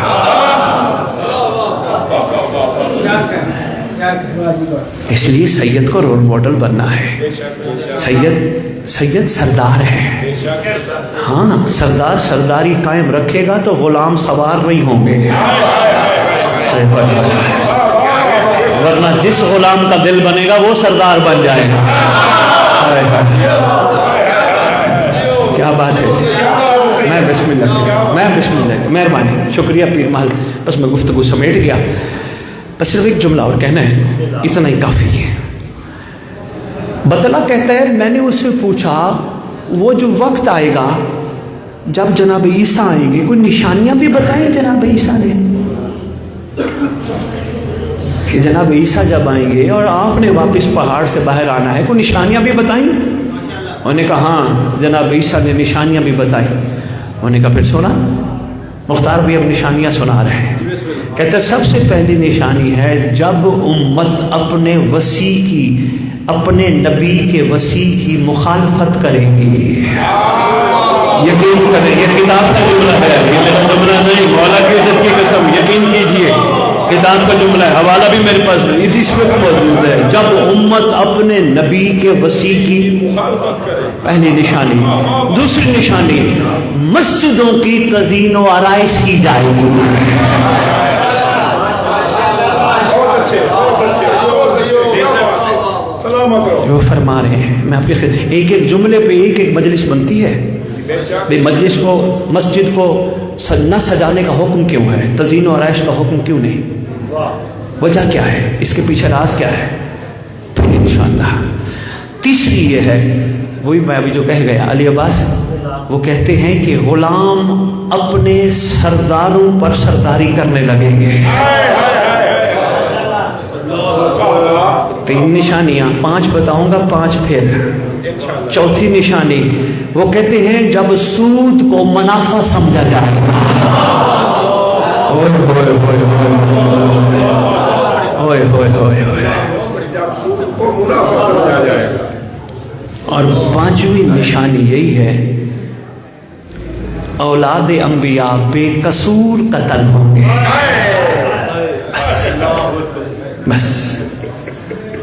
اس لیے سید کو رول ماڈل بننا ہے. سید سردار ہے. ہاں، سردار سرداری قائم رکھے گا تو غلام سوار نہیں ہوں گے، ورنہ جس غلام کا دل بنے گا وہ سردار بن جائے گا. کیا بات ہے. میں بسم اللہ مہربانی، شکریہ پیر محل. بس میں گفتگو سمیٹ گیا، بس صرف ایک جملہ اور کہنا ہے، اتنا ہی کافی ہے. بطلہ کہتا ہے میں نے اس سے پوچھا وہ جو وقت آئے گا جب جناب عیسیٰ آئیں گے، کوئی نشانیاں بھی بتائیں جناب عیسیٰ نے، کہ جناب عیسیٰ جب آئیں گے اور آپ نے واپس پہاڑ سے باہر آنا ہے، کوئی نشانیاں بھی بتائیں؟ انہوں نے کہا ہاں جناب عیسیٰ نے نشانیاں بھی بتائی. انہوں نے کہا پھر سنا. مختار بھی اب نشانیاں سنا رہے ہیں. کہتے سب سے پہلی نشانی ہے جب امت اپنے وسیع کی، اپنے نبی کے وسیع کی مخالفت کریں گی. یقین کریں، یہ کتاب کا جملہ ہے، یہ میرا جملہ نہیں، مولا کی عزت کی قسم، یقین کیجئے کتاب کا جملہ ہے، حوالہ بھی میرے پاس اس وقت موجود ہے. جب امت اپنے نبی کے وسیع کی پہلی نشانی. دوسری نشانی مسجدوں کی تزئین و آرائش کی جائے گی. جو فرما رہے ہیں میں آپ کے ایک ایک جملے پہ ایک ایک مجلس بنتی ہے. مجلس کو، مسجد کو نہ سجانے کا حکم کیوں ہے؟ تزئین و آرائش کا حکم کیوں نہیں؟ وجہ کیا ہے؟ اس کے پیچھے راز کیا ہے؟ پھر انشاءاللہ. تیسری یہ ہے، وہی میں ابھی جو کہہ گیا، علی عباس وہ کہتے ہیں کہ غلام اپنے سرداروں پر سرداری کرنے لگیں گے. 3 نشانیاں، 5 بتاؤں گا، 5 پھر. چوتھی نشانی وہ کہتے ہیں جب سود کو منافع سمجھا جائے گا. اور 5ویں نشانی یہی ہے، اولاد انبیاء بے قصور قتل ہوں گے. بس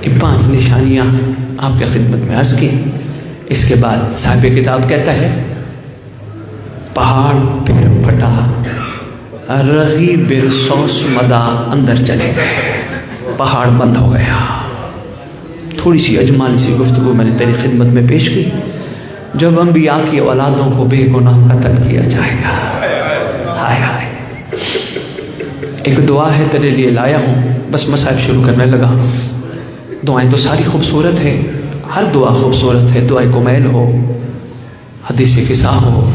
یہ 5 نشانیاں آپ کے خدمت میں عرض کی. اس کے بعد صاحب کتاب کہتا ہے پہاڑ پھر پھٹا، رغی برسوس مدا اندر چلے گئے، پہاڑ بند ہو گیا. تھوڑی سی اجمالی سی گفتگو میں نے تیری خدمت میں پیش کی. جب انبیاء کی اولادوں کو بے گناہ قتل کیا جائے گا، ہائے ہائے. ایک دعا ہے تیرے لیے لایا ہوں، بس مصائب شروع کرنے لگا. دعائیں تو ساری خوبصورت ہے، ہر دعا خوبصورت ہے. دعائیں کمیل ہو، حدیث قصہ ہو،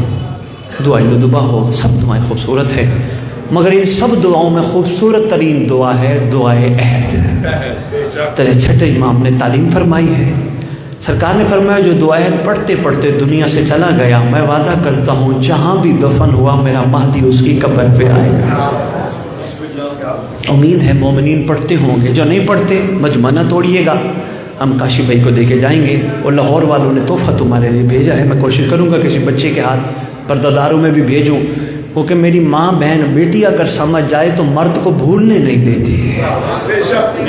دعائیں ندبہ ہو، سب دعائیں خوبصورت ہے. مگر ان سب دعاؤں میں خوبصورت ترین دعا ہے دعائے عہد. تیرے چھٹے امام نے تعلیم فرمائی ہے. سرکار نے فرمایا جو دعا عہد پڑھتے پڑھتے دنیا سے چلا گیا، میں وعدہ کرتا ہوں جہاں بھی دفن ہوا میرا مہدی اس کی قبر پہ آئے گا. امید ہے مومنین پڑھتے ہوں گے، جو نہیں پڑھتے مجمع نہ توڑیے گا، ہم کاشی بھائی کو دے کے جائیں گے، اور لاہور والوں نے تحفہ تمہارے لیے بھیجا ہے، میں کوشش کروں گا کسی بچے کے ہاتھ پردہ داروں میں بھی بھیجوں، کیونکہ میری ماں بہن بیٹی اگر سمجھ جائے تو مرد کو بھولنے نہیں دیتی،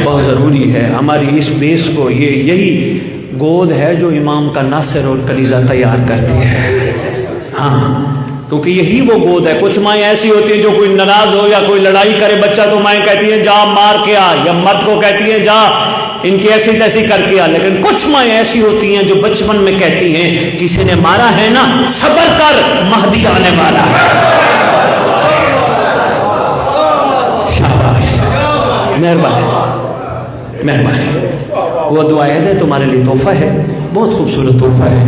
بہت ضروری ہے ہماری اس بیس کو، یہی گود ہے جو امام کا ناصر اور کلیزہ تیار کرتی ہے، ہاں کیونکہ یہی وہ گود ہے۔ کچھ مائیں ایسی ہوتی ہیں جو کوئی ناراض ہو یا کوئی لڑائی کرے بچہ تو مائیں کہتی ہیں جا مار کے آ، یا مرد کو کہتی ہیں جا ان کی ایسی تیسی کر کے آ، لیکن کچھ مائیں ایسی ہوتی ہیں جو بچپن میں کہتی ہیں کسی نے مارا ہے نا صبر کر مہدی آنے والا ہے۔ شاباش، مہربانی مہربانی، وہ دعا ہے تمہارے لیے تحفہ ہے، بہت خوبصورت تحفہ ہے،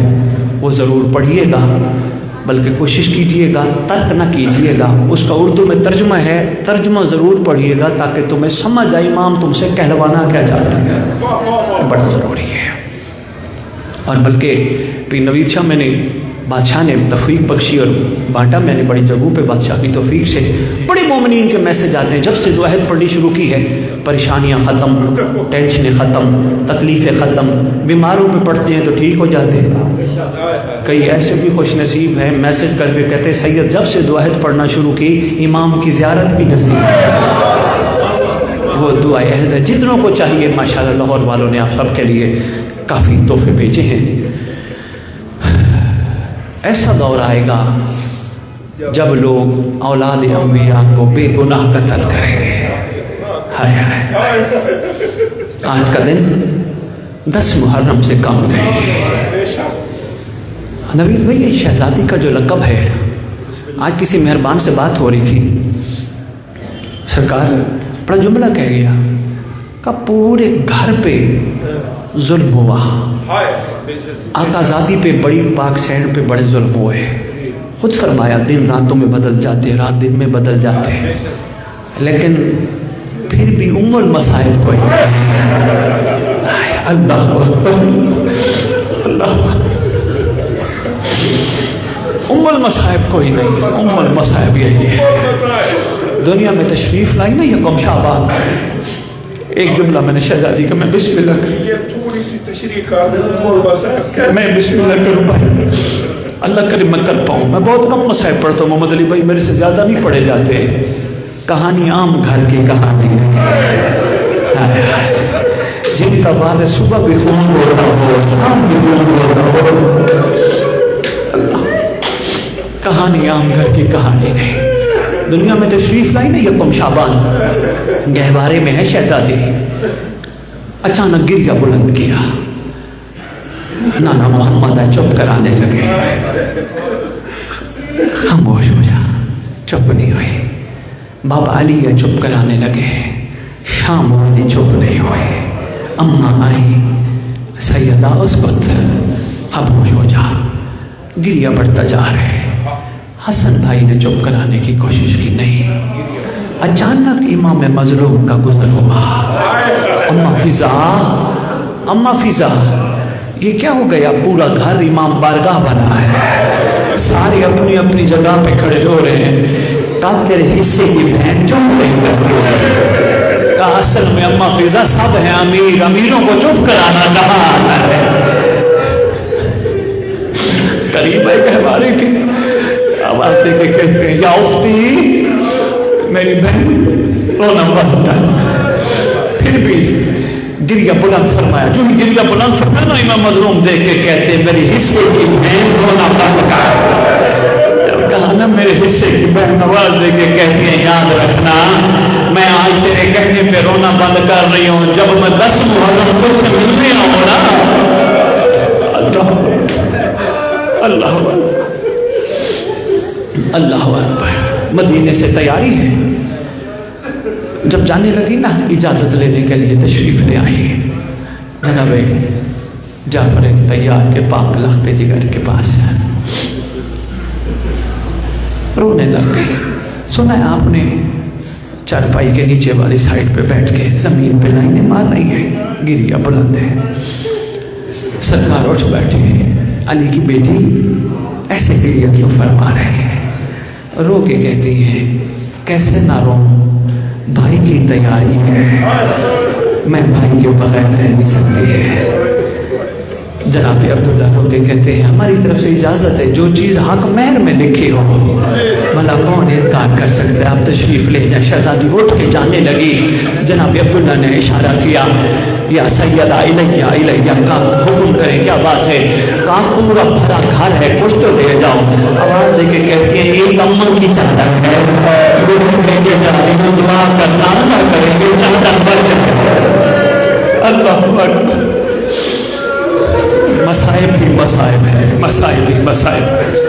وہ ضرور پڑھیے گا، بلکہ کوشش کیجئے گا ترک نہ کیجئے گا، اس کا اردو میں ترجمہ ہے، ترجمہ ضرور پڑھیے گا تاکہ تمہیں سمجھ آئے امام تم سے کہلوانا کیا چاہتے ہیں، بڑا ضروری ہے۔ اور بلکہ پیر نوید شاہ میں نے بادشاہ نے توفیق بخشی اور بانٹا، میں نے بڑی جگہوں پہ بادشاہ کی توفیق سے بڑے مومنین کے میسج آتے ہیں، جب سے دو عہد پڑھنی شروع کی ہے پریشانیاں ختم، ٹینشنیں ختم، تکلیفیں ختم، بیماروں پہ پڑھتے ہیں تو ٹھیک ہو جاتے ہیں۔ کئی ایسے بھی خوش نصیب ہیں میسج کر کے کہتے سید جب سے دو عہد پڑھنا شروع کی امام کی زیارت بھی نصیب ہے، وہ دعا عہد ہے، جتنوں کو چاہیے ماشاءاللہ لاہور والوں نے آپ سب کے لیے کافی تحفے بھیجے ہیں۔ ایسا دور آئے گا جب لوگ اولاد انبیاء کو بے گناہ قتل کریں گے، ہائے ہائے، آج کا دن 10 محرم سے کم نہیں۔ نوید بھائی یہ شہزادی کا جو لقب ہے، آج کسی مہربان سے بات ہو رہی تھی، سرکار بڑا جملہ کہہ گیا کہ پورے گھر پہ ظلم ہوا، آقا زادی پہ بڑی پاک سینڈ پہ بڑے ظلم ہوئے، خود فرمایا دن راتوں میں بدل جاتے، رات دن میں بدل جاتے، لیکن پھر بھی ام المصائب کوئی اللہ اللہ ام المصائب کوئی نہیں، ام المصائب یہی ہے۔ دنیا میں تشریف لائی نا یکم شعبان، ایک جملہ میں نے شہزادی کا، میں بسم اللہ کروں، یہ تھوڑی سی تشریح کر دوں، میں بسم اللہ کروں بھائی، اللہ کرے میں کر پاؤں، میں بہت کم مصائب پڑھتا ہوں محمد علی بھائی، میرے سے زیادہ نہیں پڑھے جاتے، کہانی عام گھر کی کہانی ہے، جن کا بار صبح بھی خون ہوتا ہو شام بھی خون ہوتا ہو، کہانی عام گھر کی کہانی نہیں۔ دنیا میں تشریف لائی نا یکم شعبان، گہوارے میں ہے شہزادی، اچانک گریہ بلند کیا، نانا محمد آئے چپ کرانے لگے، خاموش ہو جا، چپ نہیں ہوئی، بابا علی ہے چپ کرانے لگے، شام والی چپ نہیں ہوئے، اماں آئی، سیدہ اسقط خاموش ہو جا، گریہ بڑھتا جا رہے، حسن بھائی نے چپ کرانے کی کوشش کی نہیں، اچانک امام مظلوم کا گزر ہوا، اماں فضا یہ کیا ہو گیا، پورا گھر امام بارگاہ بنا ہے، سارے اپنی اپنی جگہ پہ کھڑے ہو رہے ہیں، کہا تیرے حصے کی بہن چپ نہیں کرتی، کہا اصل میں اماں فضا سب ہیں امیر، امیروں کو چپ کرانا کہاں ہے، قریب ہے گہوارے کے، آواز دے کے کہتے ہیں یا اختی میری بہن، رونا بند تھا، پھر بھی گریہ بلند فرمایا، جو ہی گریہ بلند فرمایا نا امام مظلوم دیکھ کے کہتے ہیں میری حصے کی بہن رونا بند کر، جب کہا نا میرے حصے کی بہن آواز دے کے کہتی ہیں یاد رکھنا میں آج تیرے کہنے پہ رونا بند کر رہی ہوں، جب میں 10 محرم تجھ سے ملنے آؤں نا، اللہ اللہ اکبر، مدینے سے تیاری ہے، جب جانے لگی نا اجازت لینے کے لیے تشریف لے آئی، جناب جعفر طیار کے پاک لخت جگر کے پاس رونے لگ گئی، سنا ہے آپ نے چارپائی کے نیچے والی سائڈ پہ بیٹھ کے زمین پہ لائنیں مار رہی ہے، گریہ بلند ہے، سرکار اٹھ بیٹھے، علی کی بیٹی ایسے گریہ کیوں فرما رہے ہیں، رو کے کہتی ہیں کیسے نہ رو، بھائی کی تیاری ہے، میں بھائی کے بغیر رہ نہیں سکتی ہے۔ جناب عبداللہ روکے کہتے ہیں ہماری طرف سے اجازت ہے، جو چیز حق مہر میں لکھی ہو بھلا کون انکار کر سکتا ہے، آپ تشریف لے جائیں۔ شہزادی اٹھ کے جانے لگی، جناب عبداللہ نے اشارہ کیا، یا سیدہ الیہ الیہ، کا حکم کریں، کیا بات ہے؟ کہا پورا بھرا گھر ہے، کچھ تو لے جاؤ۔ آواز دے کے کہتی ہیں ایک اماں کی چادر ہے، لے کے جا رہی ہوں، دعا کرنا نہ کریں گے چادر بچ جائے۔ اللہ اکبر۔ مسائب ہی مسائب ہے، مسائب ہی مسائب ہے۔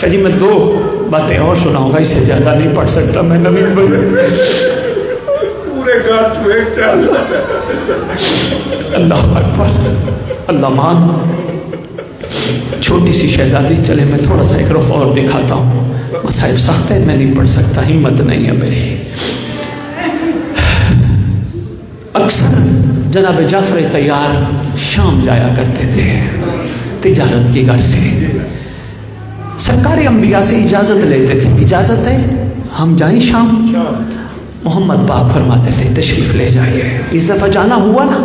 شاہ جی میں دو باتیں اور سناؤں گا، اس سے زیادہ نہیں پڑھ سکتا میں نبی بھائی۔ پورے گھر چوہے چل اللہ اکبر، اللہ مان۔ چھوٹی سی شہزادی، چلے میں تھوڑا سا ایک رخ اور دکھاتا ہوں، مسائب سخت ہے، میں نہیں پڑھ سکتا، ہمت نہیں ہے میری۔ اکثر جناب جعفر طیار شام جایا کرتے تھے تجارت کی غرض سے، سرکار انبیاء سے اجازت لیتے تھے، اجازت ہے ہم جائیں شام؟ محمد پاک فرماتے تھے تشریف لے جائیے۔ اس دفعہ جانا ہوا نا،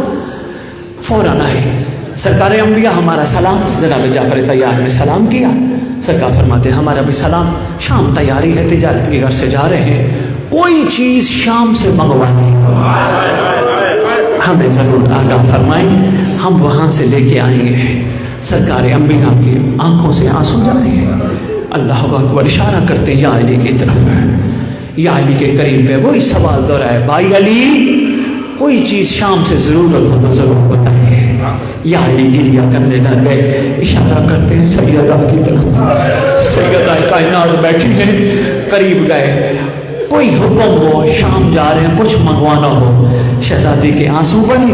فوراً آئے، سرکار انبیاء ہمارا سلام، جناب جعفر طیار نے سلام کیا، سرکار فرماتے ہیں ہمارا بھی سلام، شام تیاری ہے، تجارت کی غرض سے جا رہے ہیں، کوئی چیز شام سے منگوانی ہمیں ضرور آگاہ فرمائیں، ہم وہاں سے لے کے آئیں گے۔ سرکار انبیاء کی آنکھوں سے آنسو جا رہے ہیں، اللہ اکبر، اشارہ کرتے ہیں یا علی کی طرف ہے، یا علی کے قریب ہے، وہی سوال دہرائے، بھائی علی کوئی چیز شام سے ضرورت ہو تو ضرور بتائیے۔ یا علی گریہ کرنے لگ گئے، اشارہ کرتے ہیں سیدہ کی طرف، سیدہ کائنات بیٹھی ہیں، قریب گئے، کوئی حکم ہو، شام جا رہے ہیں، کچھ منگوانا ہو۔ شہزادی کے آنسو بڑھے،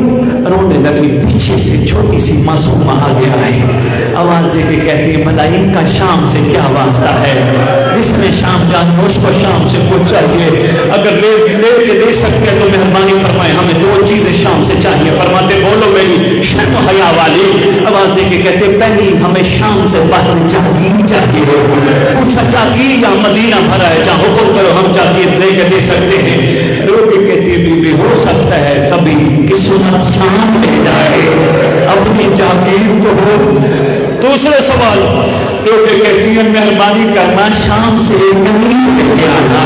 رونے لگی، پیچھے سے چھوٹی سی معصومہ آگے آئی، آواز دے کے کہتی ہے بھلا ان کا شام سے کیا واسطہ ہے؟ جس نے شام جانا اس کو شام سے کچھ چاہیے، اگر لے کے دے سکتے ہیں تو مہربانی فرمائے، ہمیں دو چیزیں شام سے چاہیے۔ فرماتے بولو میری شرم و حیا والی، آواز دے کے کہتے پہلی ہمیں شام سے باہر جاگیر چاہیے۔ پوچھا جاگیر یا مدینہ بھرا ہے، جہاں حکم کرو ہم جاگیر لے کے دے سکتے ہیں۔ رو کے کہتی بی بی ہو سکتا ہے کبھی قسمت شام لے جائے، اپنی جاگیر تو ہو۔ دوسرے سوال، رو کے کہتی ہے مہربانی کرنا شام سے قمیص لے کے آنا۔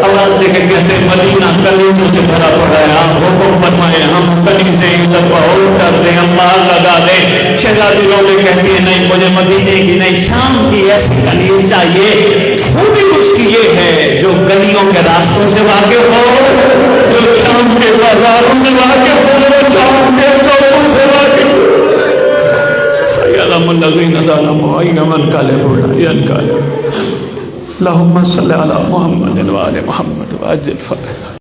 آواز دے کے کہتے مدینہ قمیصوں سے بھرا پڑا ہے، آپ حکم فرمائے ہم قمیصیں ادھر بہت کر دیں، ہم باہر لگا دیں۔ شہزادی رو کے کہتی ہے نہیں، مجھے مدینے کی نہیں شام کی ایسی قمیص چاہیے۔ خوبی اس کی یہ ہے جو گلیوں کے راستوں سے واقف ہو، جو شام کے بازاروں سے واقف ہو، شام کے چوکوں سے واقف ہو۔ سیعلم الذین ظلموا این منقلبون ینقلبون۔ اللہم صلی علی محمد وآل محمد وعجل فرجهم۔